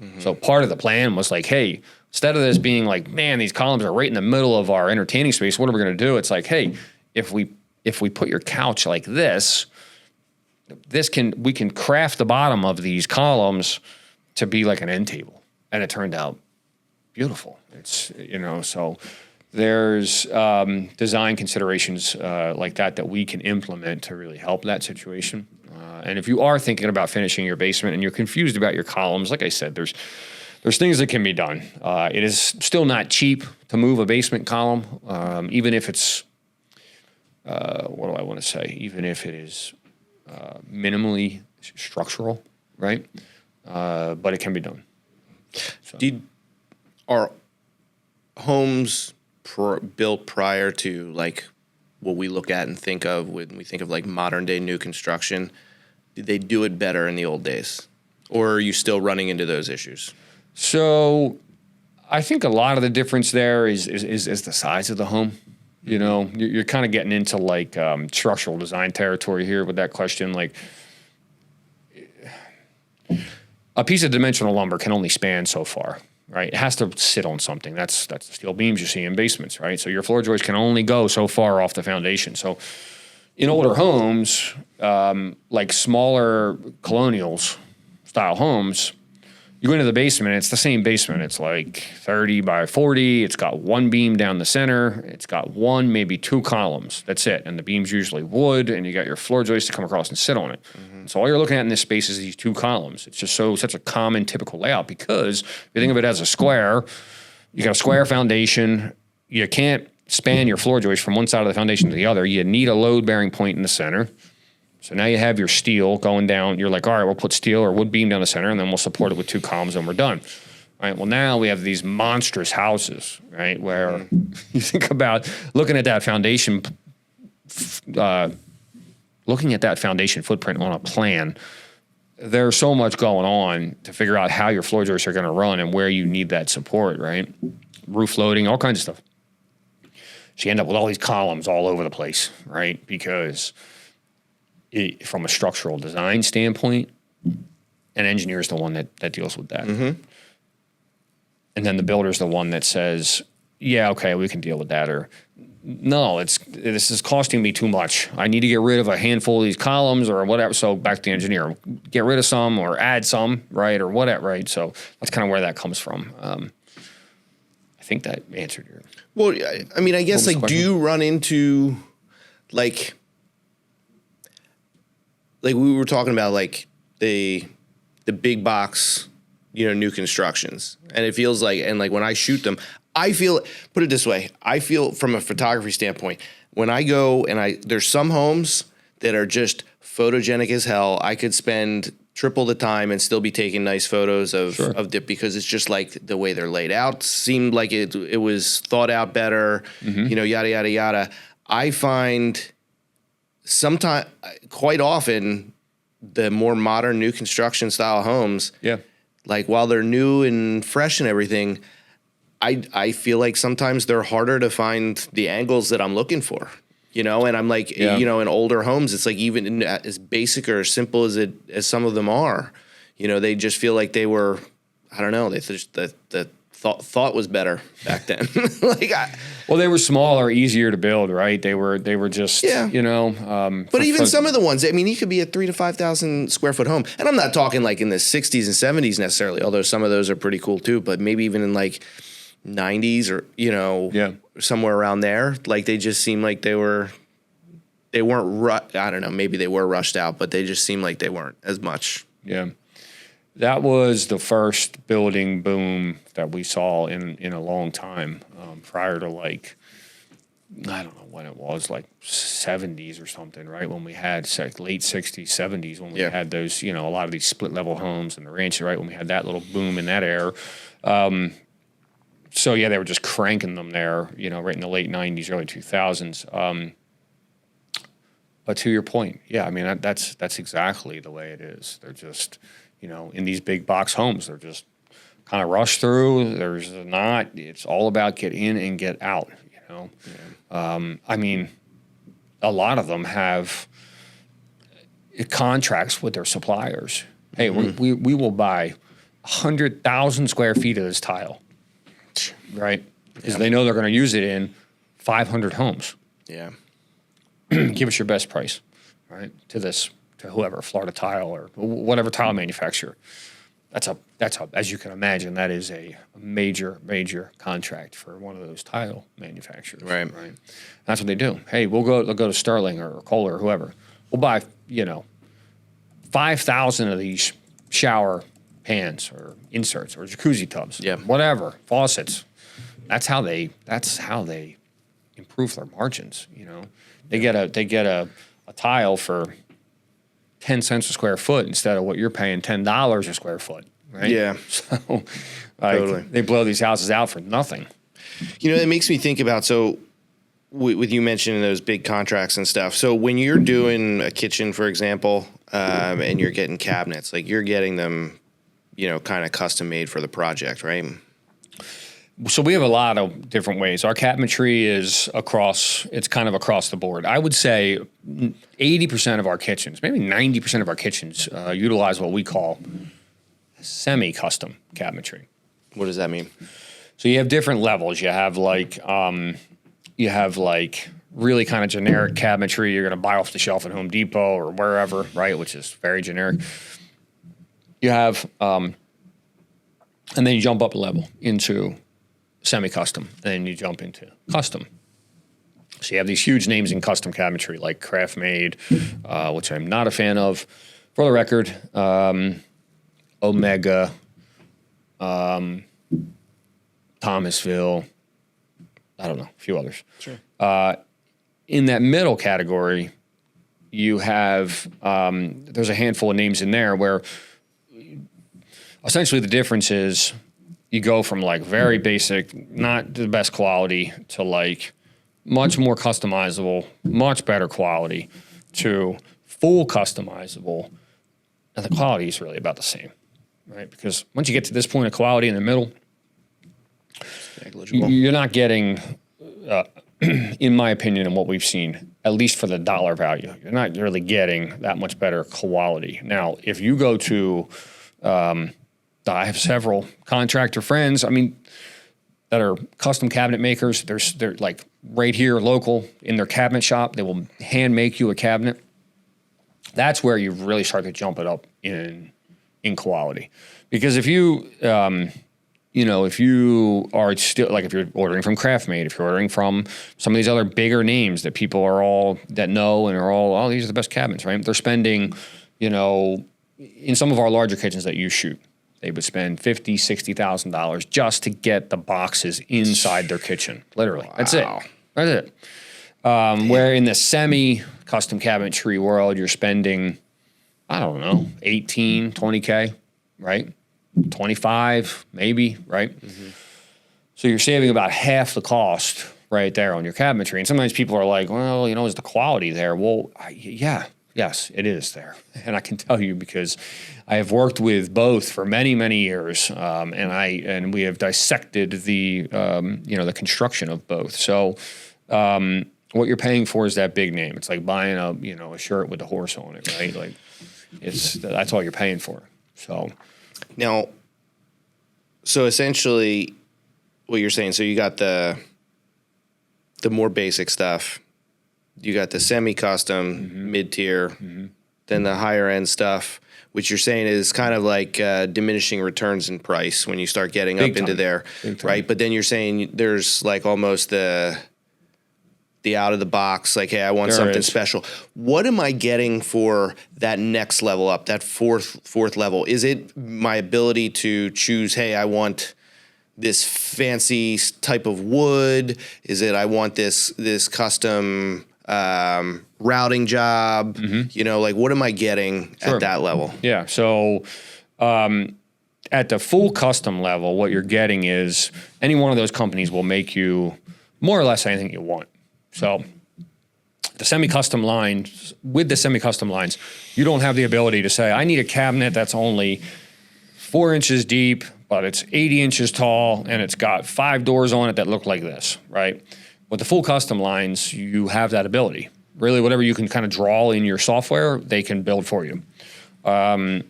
Mm-hmm. So part of the plan was like, hey, instead of this being like, man, these columns are right in the middle of our entertaining space, what are we going to do? It's like, hey, if we put your couch like this, we can craft the bottom of these columns to be like an end table, and it turned out beautiful. It's, so there's design considerations like that we can implement to really help that situation. And if you are thinking about finishing your basement and you're confused about your columns, like I said, there's things that can be done. It is still not cheap to move a basement column, even if it's, what do I want to say? Even if it is minimally structural, right? But it can be done. So. Are homes built prior to like what we look at and think of when we think of like modern day new construction? Did they do it better in the old days, or are you still running into those issues? So I think a lot of the difference there is the size of the home. You're kind of getting into like structural design territory here with that question. Like a piece of dimensional lumber can only span so far. Right, it has to sit on something. That's the steel beams you see in basements, right? So your floor joists can only go so far off the foundation. So in older homes, like smaller colonials style homes, you go into the basement, it's the same basement. It's like 30 by 40. It's got one beam down the center. It's got one, maybe two columns. That's it. And the beam's usually wood, and you got your floor joist to come across and sit on it. Mm-hmm. So all you're looking at in this space is these two columns. It's just such a common, typical layout because if you think of it as a square, you got a square foundation. You can't span your floor joist from one side of the foundation to the other. You need a load-bearing point in the center. So now you have your steel going down. You're like, all right, we'll put steel or wood beam down the center, and then we'll support it with two columns, and we're done. All right. Well, now we have these monstrous houses, right, where you think about looking at that foundation, footprint on a plan. There's so much going on to figure out how your floor joists are going to run and where you need that support, right? Roof loading, all kinds of stuff. So you end up with all these columns all over the place, right? Because from a structural design standpoint, an engineer is the one that deals with that. Mm-hmm. And then the builder is the one that says, yeah, okay, we can deal with that. Or no, this is costing me too much. I need to get rid of a handful of these columns or whatever. So back to the engineer, get rid of some or add some, right? Or whatever, right? So that's kind of where that comes from. I think that answered your... Well, I mean, I guess, like, question? Do you run into, like we were talking about, like, the big box, new constructions. And it feels like, and like when I shoot them, I feel, put it this way, I feel from a photography standpoint, when I go and there's some homes that are just photogenic as hell. I could spend triple the time and still be taking nice photos of dip because it's just like the way they're laid out seemed like it was thought out better, yada, yada, yada. I find sometimes, quite often, the more modern new construction style homes, like while they're new and fresh and everything, I feel like sometimes they're harder to find the angles that I'm looking for, and I'm like, in older homes, it's like even as basic or as simple as some of them are, they just feel like they were, I don't know, they just the thought was better back then. Well, they were smaller, easier to build, right? They were just, But even some of the ones, I mean, you could be a 3,000 to 5,000 square foot home, and I'm not talking like in the 60s and 70s necessarily, although some of those are pretty cool too. But maybe even in like 90s or, Yeah. somewhere around there. Like they just seemed like they weren't, I don't know, maybe they were rushed out, but they just seemed like they weren't as much. Yeah. That was the first building boom that we saw in a long time, prior to like, I don't know when it was, like 70s or something, right? When we had late 60s, 70s, when we had those, a lot of these split level homes and the ranch, right? When we had that little boom in that era. So yeah, they were just cranking them there, right in the late 90s, early 2000s. But to your point, yeah, I mean, that's exactly the way it is. They're just, in these big box homes, they're just kind of rushed through. It's all about get in and get out, I mean, a lot of them have contracts with their suppliers. Hey, we will buy 100,000 square feet of this tile, right? Because they know they're going to use it in 500 homes. Yeah. Give us your best price, right? To whoever, Florida Tile or whatever tile manufacturer. That's as you can imagine, that is a major contract for one of those tile manufacturers. Right. That's what they do. Hey, they'll go to Sterling or Kohler or whoever. We'll buy, 5,000 of these shower pans or inserts or jacuzzi tubs. Yeah. Whatever, faucets. That's how they improve their margins, They get a tile for 10 cents a square foot instead of what you're paying $10 a square foot, right? Yeah. So Totally. they blow these houses out for nothing. It makes me think about, so with you mentioning those big contracts and stuff. So when you're doing a kitchen, for example, and you're getting cabinets, like you're getting them, kind of custom made for the project, right? So we have a lot of different ways. Our cabinetry is it's kind of across the board. I would say 80% of our kitchens, maybe 90% of our kitchens utilize what we call semi-custom cabinetry. What does that mean? So you have different levels. You have like really kind of generic cabinetry you're going to buy off the shelf at Home Depot or wherever, right? Which is very generic. You have, and then you jump up a level into semi-custom, and then you jump into custom. So you have these huge names in custom cabinetry like Craft-Made, which I'm not a fan of. For the record, Omega, Thomasville, I don't know, a few others. Sure. In that middle category, you have, there's a handful of names in there where essentially the difference is you go from like very basic, not the best quality, to like much more customizable, much better quality, to full customizable, and the quality is really about the same, right? Because once you get to this point of quality in the middle, you're not getting, in my opinion, and what we've seen, at least for the dollar value, you're not really getting that much better quality. Now, if you go to, I have several contractor friends, that are custom cabinet makers. They're like right here, local, in their cabinet shop. They will hand make you a cabinet. That's where you really start to jump it up in quality. Because if you, if you are still, like if you're ordering from Craft-Made, if you're ordering from some of these other bigger names that people are all, that know and are all, oh, these are the best cabinets, right? They're spending, in some of our larger kitchens that you shoot, they would spend $50,000, $60,000 just to get the boxes inside their kitchen. Literally. Wow. That's it. Where in the semi-custom cabinetry world, you're spending, I don't know, 18, 20K, right? 25, maybe, right? Mm-hmm. So you're saving about half the cost right there on your cabinetry. And sometimes people are like, well, is the quality there? Well, yes, it is there. And I can tell you because I have worked with both for many, many years, and we have dissected the the construction of both. So what you're paying for is that big name. It's like buying a shirt with a horse on it, right? Like that's all you're paying for. So now, so essentially, what you're saying, so you got the more basic stuff. You got the semi-custom, mid-tier, then than the higher end stuff, which you're saying is kind of like diminishing returns in price when you start getting Big up into time. there, Big time. right? But then you're saying there's like almost the out of the box, like, hey, I want There something is. special. What am I getting for that next level up, that fourth level? Is it my ability to choose, hey, I want this fancy type of wood? Is it I want this custom routing job? You know, like what am I getting Sure. at that level? Yeah. So at the full custom level, what you're getting is any one of those companies will make you more or less anything you want. So the semi-custom lines, with the semi-custom lines, you don't have the ability to say, I need a cabinet that's only 4 inches deep, but it's 80 inches tall, and it's got 5 doors on it that look like this, right? With the full custom lines, you have that ability. Really, whatever you can kind of draw in your software, they can build for you. So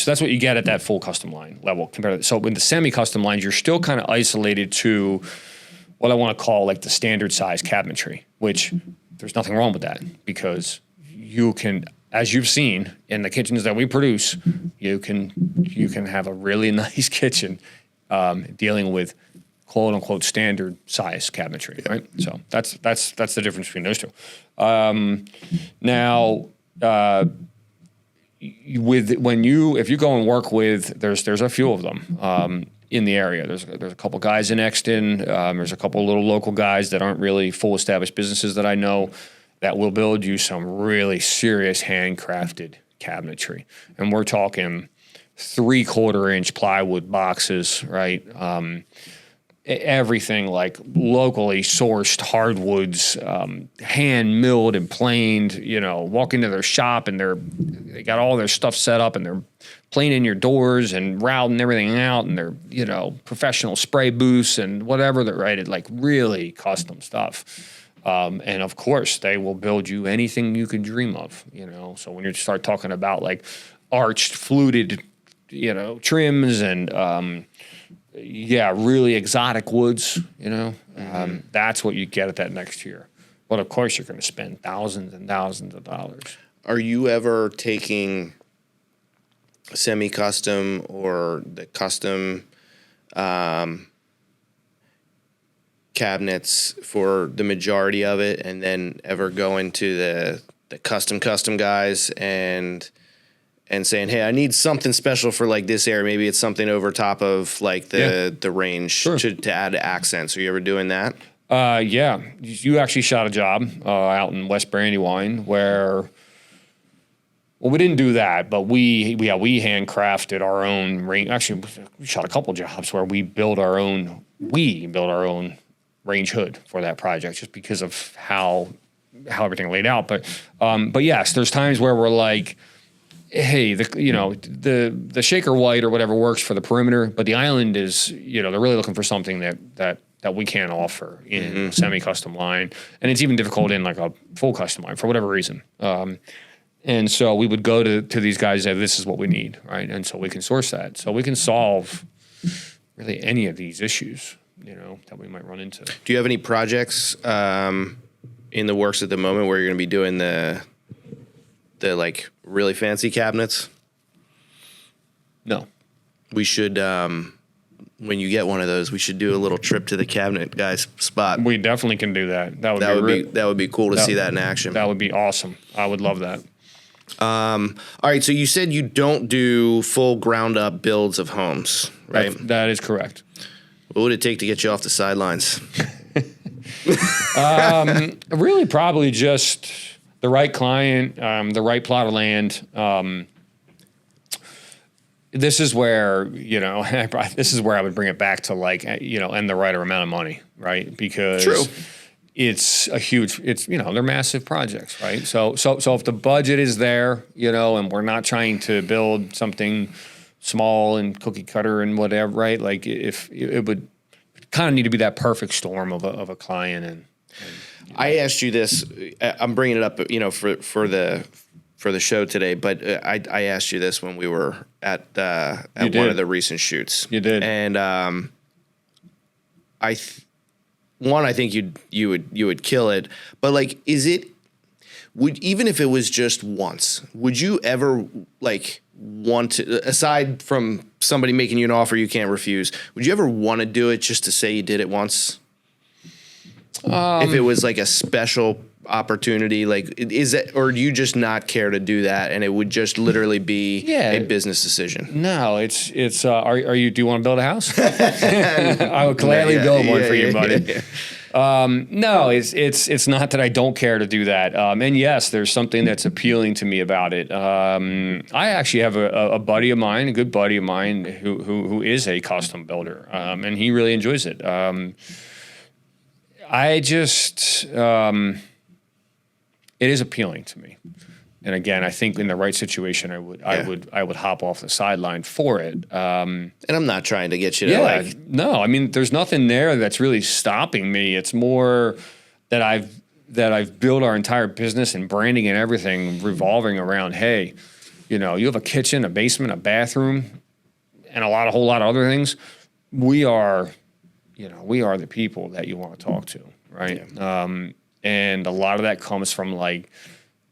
that's what you get at that full custom line level. Compared to, so with the semi-custom lines, you're still kind of isolated to what I want to call like the standard size cabinetry, which there's nothing wrong with that because you can, as you've seen in the kitchens that we produce, you can have a really nice kitchen dealing with quote unquote standard size cabinetry, right? So that's the difference between those two. Now, if you go and work with, there's a few of them in the area. There's a couple guys in Exton. There's a couple little local guys that aren't really full established businesses that I know that will build you some really serious handcrafted cabinetry, and we're talking 3/4 inch plywood boxes, right? Everything like locally sourced hardwoods, hand milled and planed. You know, walk into their shop and they got all their stuff set up and they're planing your doors and routing everything out, and they're, you know, professional spray booths and whatever they're right. Like really custom stuff. And of course, they will build you anything you could dream of. You know, so when you start talking about like arched, fluted, you know, trims and really exotic woods, you know, that's what you get at that next tier. But of course, you're going to spend thousands and thousands of dollars. Are you ever taking semi-custom or the custom cabinets for the majority of it, and then ever going to the custom guys and saying, hey, I need something special for like this area. Maybe it's something over top of like the range Sure. to add accents. Are you ever doing that? Yeah. You actually shot a job out in West Brandywine where, well, we didn't do that, but we handcrafted our own range. Actually, we shot a couple jobs where we built our own range hood for that project just because of how everything laid out. But yes, there's times where we're like, hey, the shaker white or whatever works for the perimeter, but the island is, you know, they're really looking for something that we can't offer in a semi-custom line. And it's even difficult in like a full custom line for whatever reason. And so we would go to these guys and say, this is what we need, right? And so we can source that. So we can solve really any of these issues, you know, that we might run into. Do you have any projects in the works at the moment where you're going to be doing the like really fancy cabinets? No. We should, when you get one of those, we should do a little trip to the cabinet guy's spot. We definitely can do that. That would be cool to see that in action. That would be awesome. I would love that. All right, so you said you don't do full ground up builds of homes, right? That is correct. What would it take to get you off the sidelines? Really, probably just the right client, the right plot of land. This is where, you know, this is where I would bring it back to like, you know, and the right amount of money, right? Because True. It's you know, they're massive projects, right? So if the budget is there, you know, and we're not trying to build something small and cookie cutter and whatever, right? Like if it would kind of need to be that perfect storm of a client. And you know. I asked you this. I'm bringing it up, you know, for the show today, but I asked you this when we were at one of the recent shoots. You did, and I think you would kill it, but like, is it even if it was just once, would you ever like want to, aside from somebody making you an offer you can't refuse, would you ever want to do it just to say you did it once? If it was like a special opportunity, like is it, or do you just not care to do that and it would just literally be a business decision? No, it's are you, do you want to build a house? I would gladly build one for you, buddy. No, it's not that I don't care to do that. And yes, there's something that's appealing to me about it. I actually have a buddy of mine, a good buddy of mine who is a custom builder. And he really enjoys it. It is appealing to me. And again, I think in the right situation, I would hop off the sideline for it. And I'm not trying to get you to no, I mean, there's nothing there that's really stopping me. It's more that I've built our entire business and branding and everything revolving around, hey, you have a kitchen, a basement, a bathroom, and a whole lot of other things. We are the people that you want to talk to, right? Yeah. And a lot of that comes from like,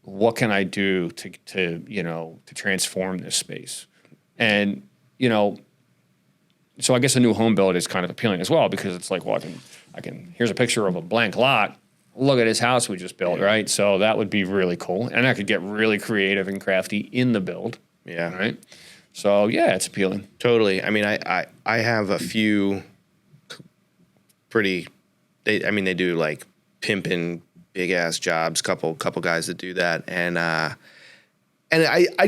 what can I do to transform this space? And, so I guess a new home build is kind of appealing as well, because it's like, well, I can, here's a picture of a blank lot. Look at this house we just built, right? So that would be really cool. And I could get really creative and crafty in the build. Yeah. Right. So yeah, it's appealing. Totally. I mean, I have a few they do like pimping big ass jobs, couple guys that do that. And I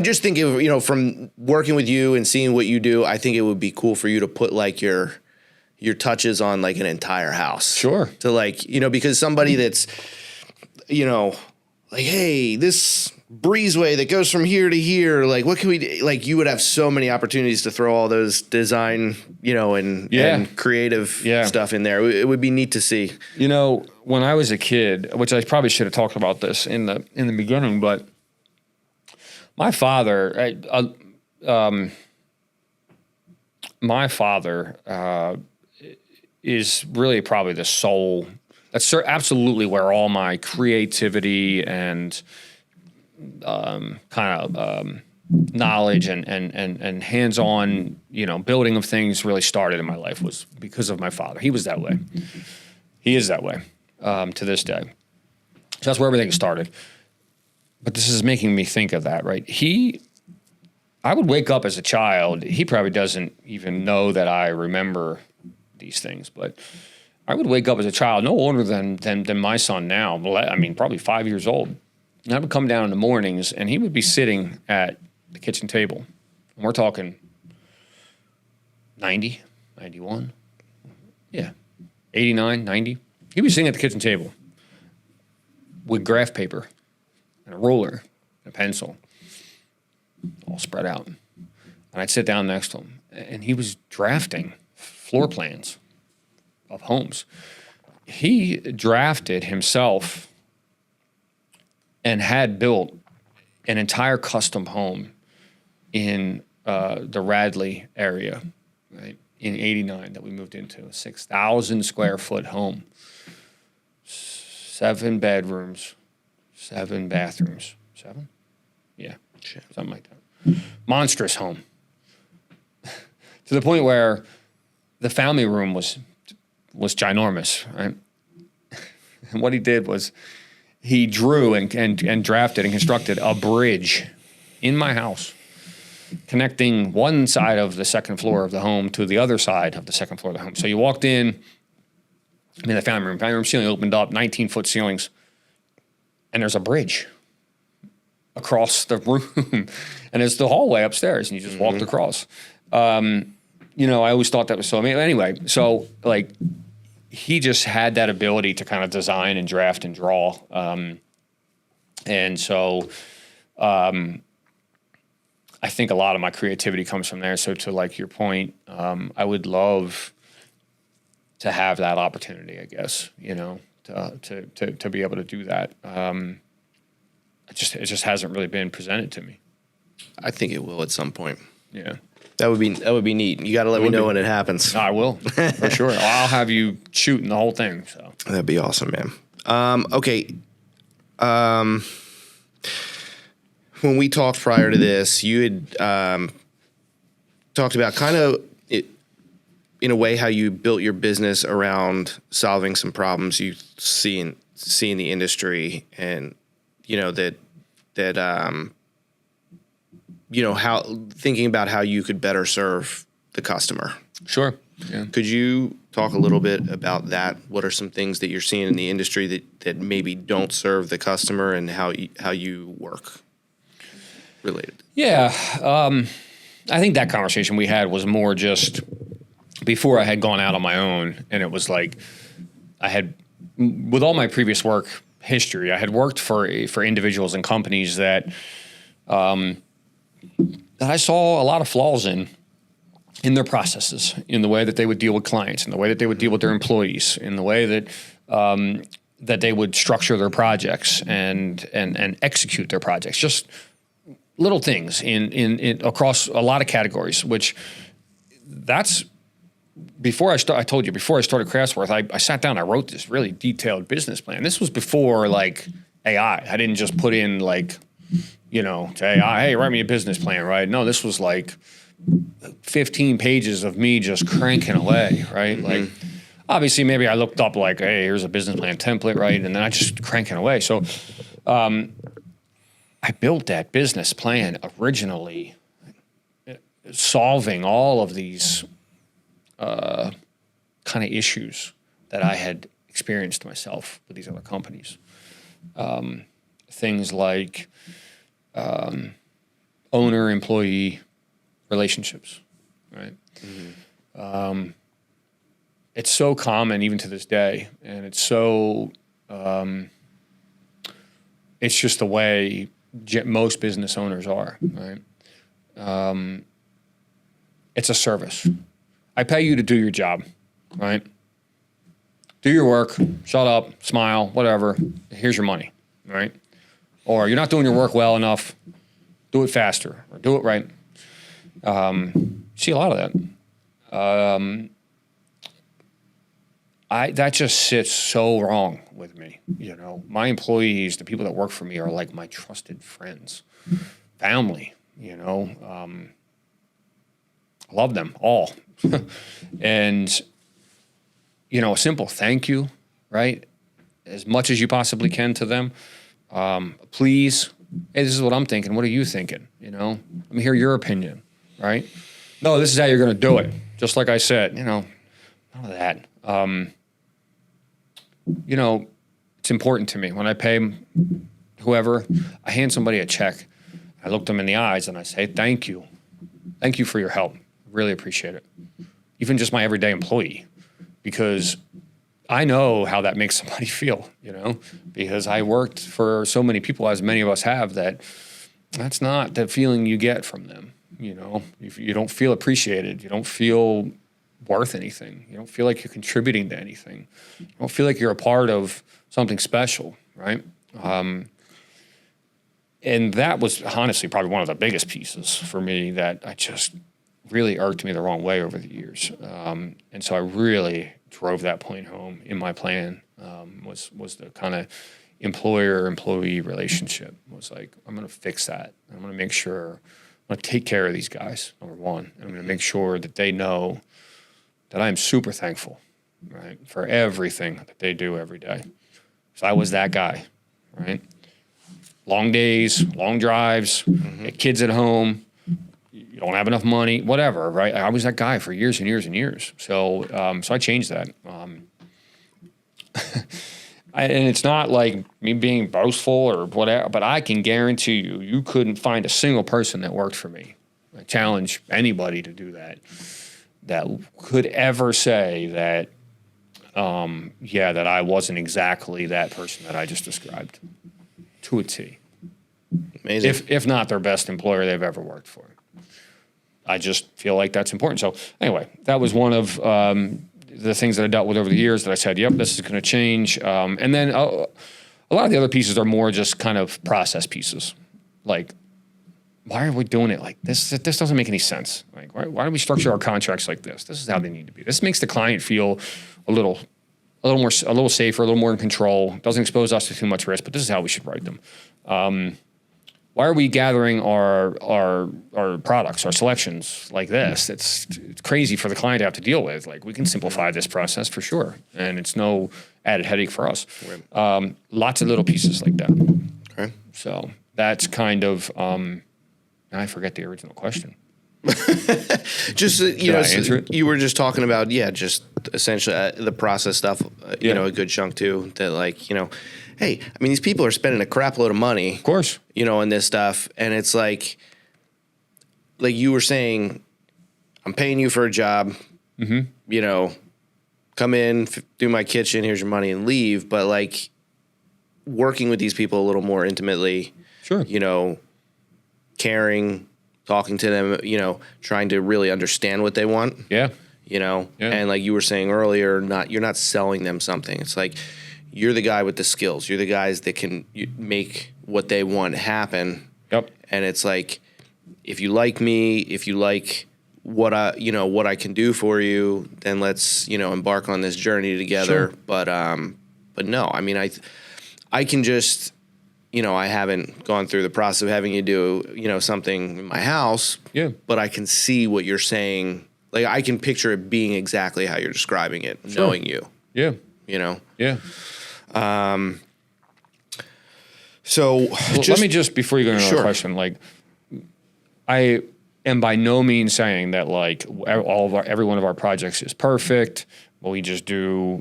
just think from working with you and seeing what you do, I think it would be cool for you to put like your touches on like an entire house. Sure. To like, because somebody that's, like, hey, this breezeway that goes from here to here, like what can we do? Like you would have so many opportunities to throw all those design, and creative stuff in there. It would be neat to see. When I was a kid, which I probably should have talked about this in the beginning, but my father, is really probably the soul. That's absolutely where all my creativity and knowledge and hands-on, building of things really started in my life, was because of my father. He was that way. He is that way to this day. So that's where everything started. But this is making me think of that, right? I would wake up as a child. He probably doesn't even know that I remember these things, but I would wake up as a child, no older than my son now. I mean, probably 5 years old. And I would come down in the mornings, and he would be sitting at the kitchen table. And we're talking 90, 91, 89, 90. He was sitting at the kitchen table with graph paper and a ruler and a pencil all spread out. And I'd sit down next to him, and he was drafting floor plans of homes. He drafted himself and had built an entire custom home in the Radley area, right, in '89 that we moved into, a 6,000 square foot home, 7 bedrooms, 7 bathrooms, 7? Yeah, something like that. Monstrous home. To the point where the family room was ginormous, right? And what he did was he drew and drafted and constructed a bridge in my house, connecting one side of the second floor of the home to the other side of the second floor of the home. So you walked in, the family room ceiling opened up, 19-foot ceilings, and there's a bridge across the room, and it's the hallway upstairs, and you just walked across. I always thought that was so amazing. Anyway, so like he just had that ability to kind of design and draft and draw. And so I think a lot of my creativity comes from there. So to like your point, I would love to have that opportunity, I guess, to be able to do that. It just hasn't really been presented to me. I think it will at some point. Yeah. That would be neat. You got to let me know when it happens. I will, for sure. I'll have you shooting the whole thing. So that'd be awesome, man. Okay. when we talked prior to this, you had talked about kind of it, in a way, how you built your business around solving some problems you see in the industry, and how thinking about how you could better serve the customer. Sure. Yeah. Could you talk a little bit about that? What are some things that you're seeing in the industry that maybe don't serve the customer, and how you work related? Yeah. I think that conversation we had was more just before I had gone out on my own, and it was like I had, with all my previous work history, I had worked for individuals and companies that I saw a lot of flaws in their processes, in the way that they would deal with clients, in the way that they would deal with their employees, in the way that that they would structure their projects and execute their projects. Just little things in across a lot of categories. Which that's before I told you before I started Craftsworth, I sat down, I wrote this really detailed business plan. This was before like AI. I didn't just put in like, to AI, hey, write me a business plan, right? No, this was like 15 pages of me just cranking away, right? Mm-hmm. Like, obviously, maybe I looked up like, hey, here's a business plan template, right? And then I just cranking away. So I built that business plan originally solving all of these kind of issues that I had experienced myself with these other companies. Things like owner-employee relationships, right? Mm-hmm. It's so common even to this day, and it's so it's just the way most business owners are, right? It's a service. I pay you to do your job, right? Do your work, shut up, smile, whatever. Here's your money, right? Or you're not doing your work well enough, do it faster or do it right. See a lot of that. That just sits so wrong with me. My employees, the people that work for me, are like my trusted friends, family. I love them all, and a simple thank you, right? As much as you possibly can to them. Please, hey, this is what I'm thinking. What are you thinking? Let me hear your opinion, right? No, this is how you're going to do it. Just like I said, none of that. It's important to me when I pay whoever, I hand somebody a check. I look them in the eyes and I say, thank you. Thank you for your help. Really appreciate it. Even just my everyday employee, because I know how that makes somebody feel, because I worked for so many people, as many of us have, that's not the feeling you get from them. If you don't feel appreciated, you don't feel worth anything. You don't feel like you're contributing to anything. You don't feel like you're a part of something special, right? And that was honestly probably one of the biggest pieces for me that I just really irked me the wrong way over the years. And so I really drove that point home in my plan, was the kind of employer-employee relationship. Was like, I'm going to fix that. I'm going to make sure, I'm going to take care of these guys, number one. And I'm going to make sure that they know that I'm super thankful, right, for everything that they do every day. So I was that guy, right? Long days, long drives, kids at home, you don't have enough money, whatever, right? I was that guy for years and years and years. So so I changed that. And it's not like me being boastful or whatever, but I can guarantee you couldn't find a single person that worked for me. I challenge anybody to do that could ever say that, that I wasn't exactly that person that I just described to a T. Amazing. If not their best employer they've ever worked for. I just feel like that's important. So anyway, that was one of the things that I dealt with over the years that I said, yep, this is going to change. And then a lot of the other pieces are more just kind of process pieces. Like, why are we doing it like this? This doesn't make any sense. Like, why do we structure our contracts like this? This is how they need to be. This makes the client feel a little safer, a little more in control. Doesn't expose us to too much risk, but this is how we should write them. why are we gathering our products, our selections like this? It's crazy for the client to have to deal with. Like, we can simplify this process for sure, and it's no added headache for us. Right. Lots of little pieces like that. Okay. So that's kind of. I forget the original question. Just you were just talking about just essentially the process stuff. A good chunk too. That hey, I mean, these people are spending a crap load of money, of course, on this stuff, and it's like you were saying, I'm paying you for a job. Mm-hmm. Come in, do my kitchen. Here's your money, and leave. But working with these people a little more intimately. Sure. Caring, talking to them, trying to really understand what they want. Yeah. And like you were saying earlier, you're not selling them something. It's like you're the guy with the skills. You're the guys that can make what they want happen. Yep. And it's like, if you like me, if you like what I can do for you, then let's, embark on this journey together. Sure. But no, I mean, I can just, I haven't gone through the process of having you do, something in my house. Yeah. But I can see what you're saying. Like, I can picture it being exactly how you're describing it, sure. knowing you. Yeah. Yeah. So let me just, before you go to another sure. question, I am by no means saying that every one of our projects is perfect. Well, we just do,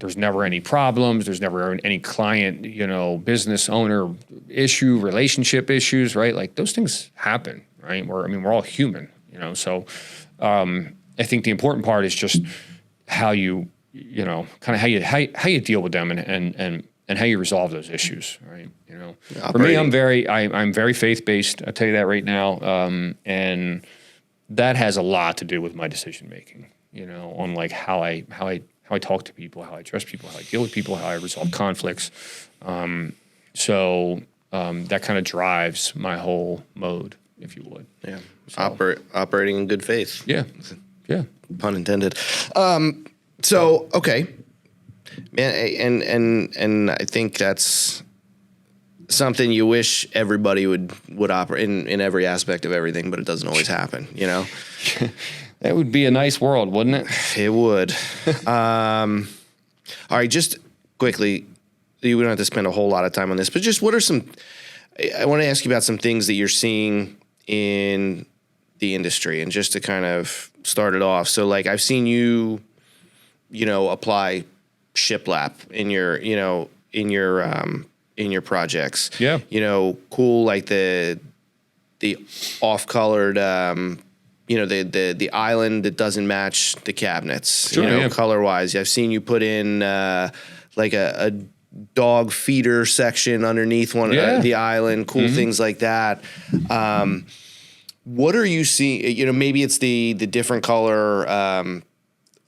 there's never any problems. There's never any client, business owner issue, relationship issues, right? Like, those things happen, right? We're all human, So I think the important part is just how you, kind of how you deal with them and how you resolve those issues, right? For me, I'm very faith-based. I'll tell you that right now. And that has a lot to do with my decision making. On how I talk to people, how I trust people, how I deal with people, how I resolve conflicts. So that kind of drives my whole mode, if you would. Yeah. So. Operating in good faith. Yeah. Yeah. Pun intended. So, okay. Man, and I think that's something you wish everybody would operate in every aspect of everything, but it doesn't always happen, That would be a nice world, wouldn't it? It would. All right, just quickly, we don't have to spend a whole lot of time on this, but just what are I want to ask you about some things that you're seeing in the industry, and just to kind of start it off. So, I've seen you, apply shiplap in your projects. Yeah. Cool, like the off-colored, the island that doesn't match the cabinets, sure, color-wise. I've seen you put in a dog feeder section underneath one the island, cool things like that. What are you seeing? Maybe it's the different color,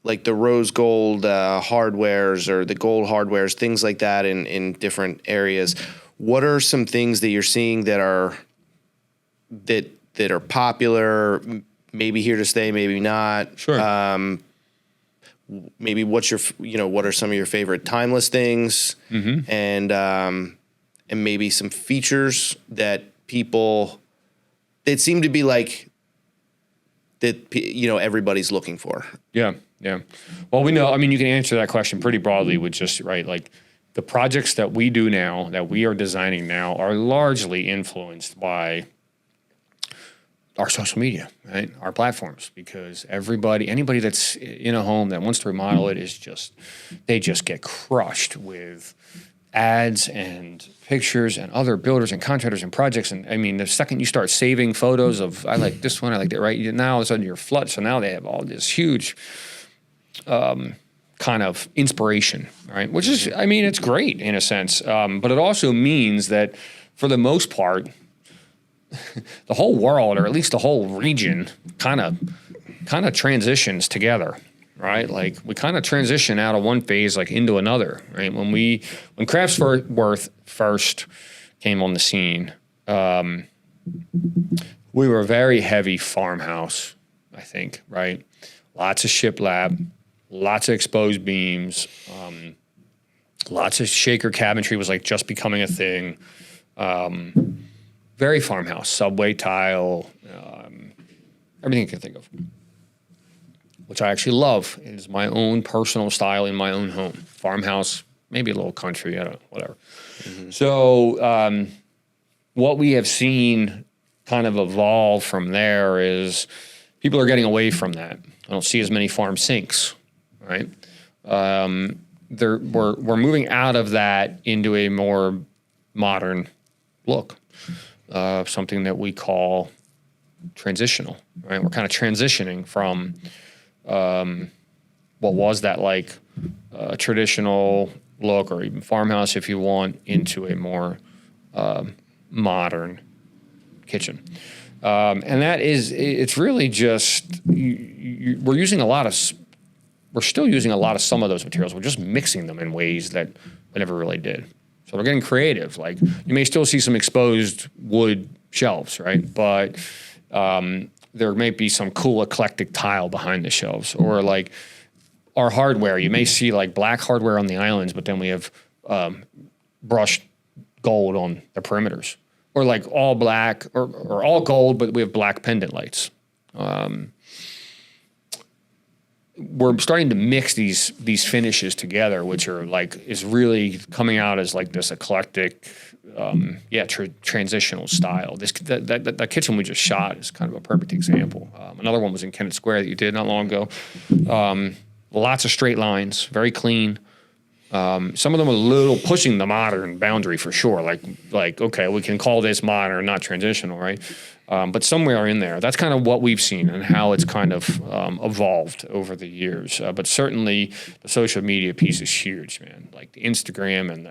like the rose gold hardwares or the gold hardwares, things like that in different areas. What are some things that you're seeing that are popular? Maybe here to stay, maybe not. Sure. Maybe what are some of your favorite timeless things, and maybe some features that seem to be everybody's looking for. Yeah. Yeah. Well, we know, you can answer that question pretty broadly with just, right, the projects that we do now, that we are designing now, are largely influenced by our social media, right? Our platforms, because anybody that's in a home that wants to remodel it they just get crushed with ads and pictures and other builders and contractors and projects. And the second you start saving photos of, I like this one, I like that, right? Now all of a sudden you're flooded. So now they have all this huge kind of inspiration, right? Which is, it's great in a sense. But it also means that for the most part, the whole world, or at least the whole region, kind of transitions together, right? We kind of transition out of one phase into another, right? When Craftsworth first came on the scene, we were a very heavy farmhouse, I think, right? Lots of shiplap, lots of exposed beams, lots of shaker cabinetry was just becoming a thing. very farmhouse, subway tile, everything you can think of, which I actually love. It is my own personal style in my own home. Farmhouse, maybe a little country, I don't know, whatever. So what we have seen kind of evolve from there is people are getting away from that. I don't see as many farm sinks, right? We're moving out of that into a more modern look, something that we call transitional, right? We're kind of transitioning from what was that like traditional look, or even farmhouse if you want, into a more modern kitchen. And that is, it's really just, we're still using a lot of some of those materials. We're just mixing them in ways that we never really did. So we're getting creative. Like, you may still see some exposed wood shelves, right? But there may be some cool eclectic tile behind the shelves, or like our hardware. You may see like black hardware on the islands, but then we have brushed gold on the perimeters, or like all black or all gold, but we have black pendant lights. We're starting to mix these finishes together, which are like, is really coming out as like this eclectic, transitional style. That kitchen we just shot is kind of a perfect example. Another one was in Kennett Square that you did not long ago. Lots of straight lines, very clean. Some of them are a little pushing the modern boundary for sure. Like, okay, we can call this modern, not transitional, right? But somewhere in there, that's kind of what we've seen and how it's kind of evolved over the years. But certainly the social media piece is huge, man. Like the Instagram and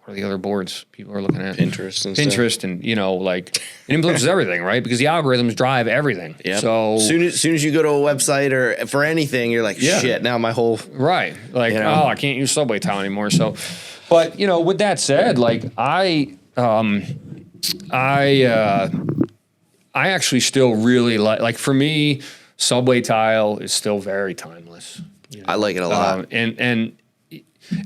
what are the other boards people are looking at? Pinterest and like, it influences everything, right? Because the algorithms drive everything. Yep. So soon as you go to a website or for anything, you're like, shit, now my whole... Right. Like, I can't use subway tile anymore. So, but, with that said, like, I actually still really like, for me, subway tile is still very timeless. I like it a lot. And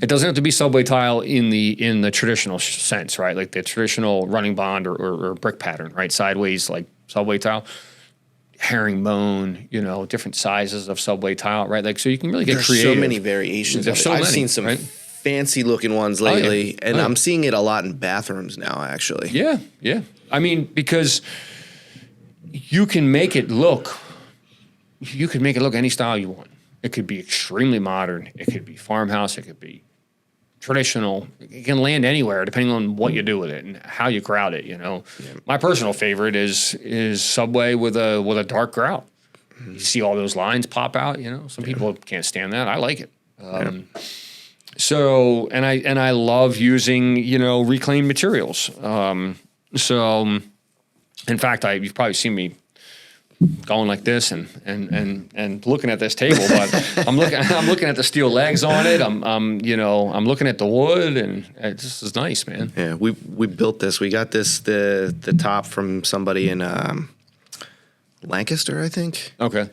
it doesn't have to be subway tile in the traditional sense, right? Like the traditional running bond or brick pattern, right? Sideways, like subway tile, herringbone, different sizes of subway tile, right? Like, so you can really get creative. There's so many variations. I've seen some fancy looking ones lately, and I'm seeing it a lot in bathrooms now, actually. Yeah. I mean, because you can make it look any style you want. It could be extremely modern. It could be farmhouse. It could be traditional. It can land anywhere depending on what you do with it and how you grout it. My personal favorite is subway with a dark grout. Mm-hmm. You see all those lines pop out. Some people can't stand that. I like it. So and I love using reclaimed materials. So in fact, you've probably seen me going like this and looking at this table, but I'm looking at the steel legs on it. I'm looking at the wood, and it just is nice, man. Yeah, we built this. We got the top from somebody in Lancaster, I think. Okay.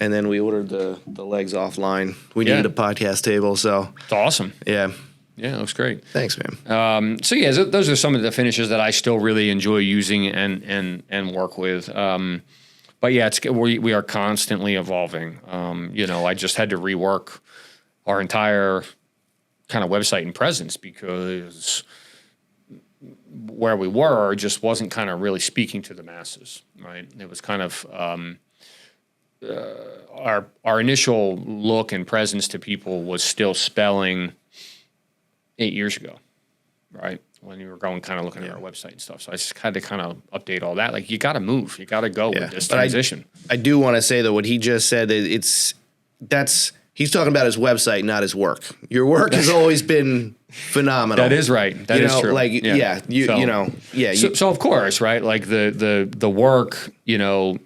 And then we ordered the legs offline. We needed a podcast table, so it's awesome. Yeah. Yeah, it looks great. Thanks, man. Those are some of the finishes that I still really enjoy using and work with. But yeah, we are constantly evolving. I just had to rework our entire kind of website and presence because where we were just wasn't kind of really speaking to the masses, right? It was kind of our initial look and presence to people was still spelling 8 years ago, right? When you were going kind of looking at our website and stuff. So I just had to kind of update all that. Like, you got to move. You got to go with this transition. I do want to say, though, what he just said, he's talking about his website, not his work. Your work has always been phenomenal. That is right. That is true. Like, So of course, right? Like the work, the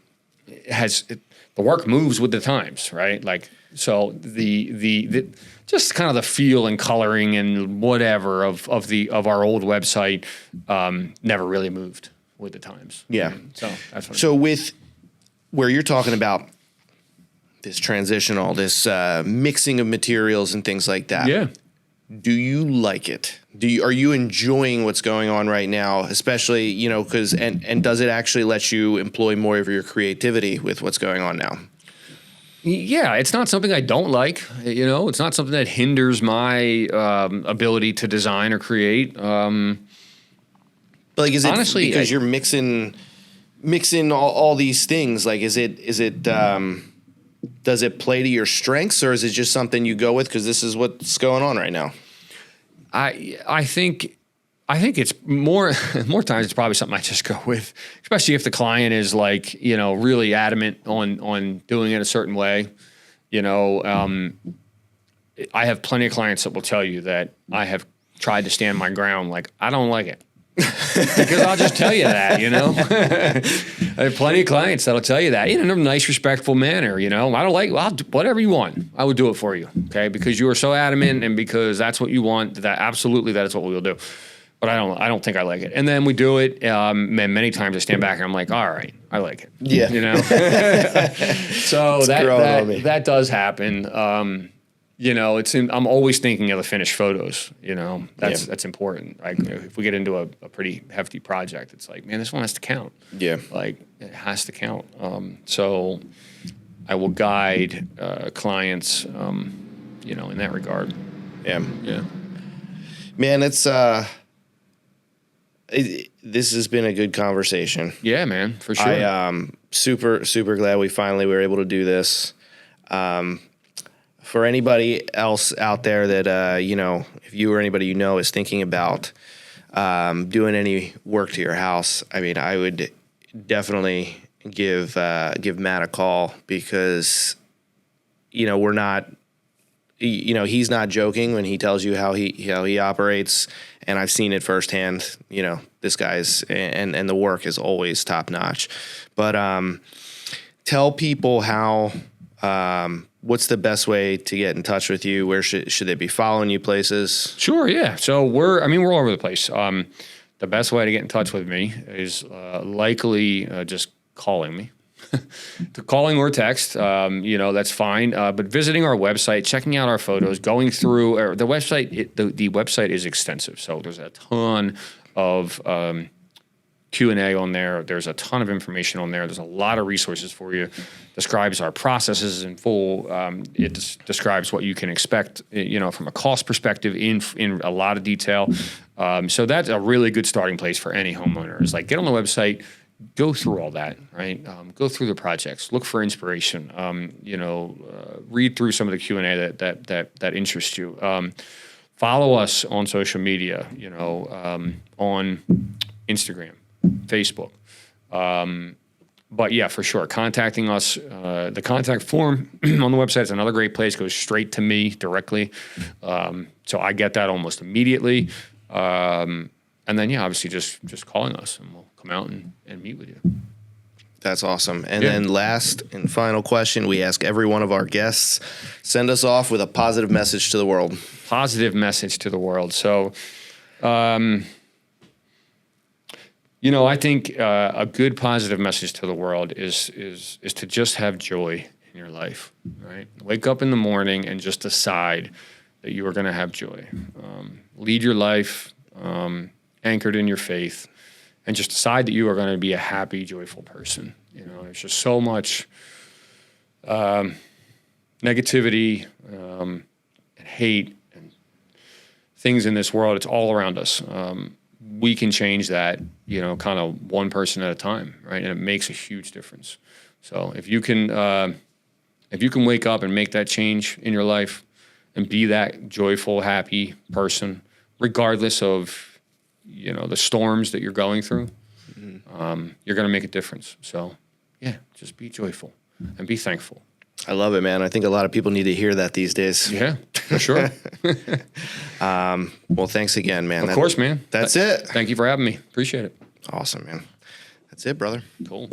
work moves with the times, right? Like, so the just kind of the feel and coloring and whatever of our old website never really moved with the times. Yeah. So that's what. So with where you're talking about this transitional, this mixing of materials and things like that. Yeah. do you like it? Are you enjoying what's going on right now? Especially, you know, because and does it actually let you employ more of your creativity with what's going on now? Yeah, it's not something I don't like. You know, it's not something that hinders my ability to design or create. But like, is it Honestly, because you're mixing all these things? Like, is it does it play to your strengths, or is it just something you go with because this is what's going on right now? I think it's more times it's probably something I just go with, especially if the client is like, you know, really adamant on doing it a certain way. You know, I have plenty of clients that will tell you that I have tried to stand my ground. Like, I don't like it. Because I'll just tell you that, you know. I have plenty of clients that'll tell you that in a nice, respectful manner. You know, I don't like. Well, I'll do whatever you want. I will do it for you, okay? Because you are so adamant, and because that's what you want. That absolutely, that is what we will do. But I don't think I like it. And then we do it. And many times I stand back and I'm like, all right, I like it. Yeah, you know. So that does happen. You know, I'm always thinking of the finished photos. You know, that's important. Like, if we get into a pretty hefty project, it's like, man, this one has to count. Yeah, like it has to count. So I will guide clients, you know, in that regard. Yeah, yeah. Man, it's this has been a good conversation. Yeah, man, for sure. I super glad we finally were able to do this. For anybody else out there that, you know, if you or anybody you know is thinking about doing any work to your house, I mean, I would definitely give Matt a call because, you know, we're not, you know, he's not joking when he tells you how he operates, and I've seen it firsthand. You know, this guy's and the work is always top notch. But tell people how. What's the best way to get in touch with you? Where should they be following you places? Sure, yeah. So we're all over the place. The best way to get in touch with me is likely just calling me. Calling or text, you know, that's fine. But visiting our website, checking out our photos, going through the website. The website is extensive, so there's a ton of Q&A on there. There's a ton of information on there. There's a lot of resources for you. Describes our processes in full. It describes what you can expect, you know, from a cost perspective in a lot of detail. So that's a really good starting place for any homeowner. Is like, get on the website, go through all that, right? Go through the projects, look for inspiration. You know, read through some of the Q&A that interests you. Follow us on social media. You know, on Instagram, Facebook. But yeah, for sure, contacting us, the contact form on the website is another great place. Goes straight to me directly. So I get that almost immediately. And then, yeah, obviously just calling us, and we'll come out and meet with you. That's awesome. And then last and final question, we ask every one of our guests, send us off with a positive message to the world. Positive message to the world. So, you know, I think a good positive message to the world is to just have joy in your life, right? Wake up in the morning and just decide that you are going to have joy. Lead your life anchored in your faith, and just decide that you are going to be a happy, joyful person. You know, there's just so much negativity and hate and things in this world. It's all around us. We can change that, you know, kind of one person at a time, right? And it makes a huge difference. So if you can wake up and make that change in your life and be that joyful, happy person, regardless of, you know, the storms that you're going through, you're going to make a difference. So, yeah, just be joyful and be thankful. I love it, man. I think a lot of people need to hear that these days. Yeah, for sure. Well, thanks again, man. Of course, man. That's it. Thank you for having me. Appreciate it. Awesome, man. That's it, brother. Cool.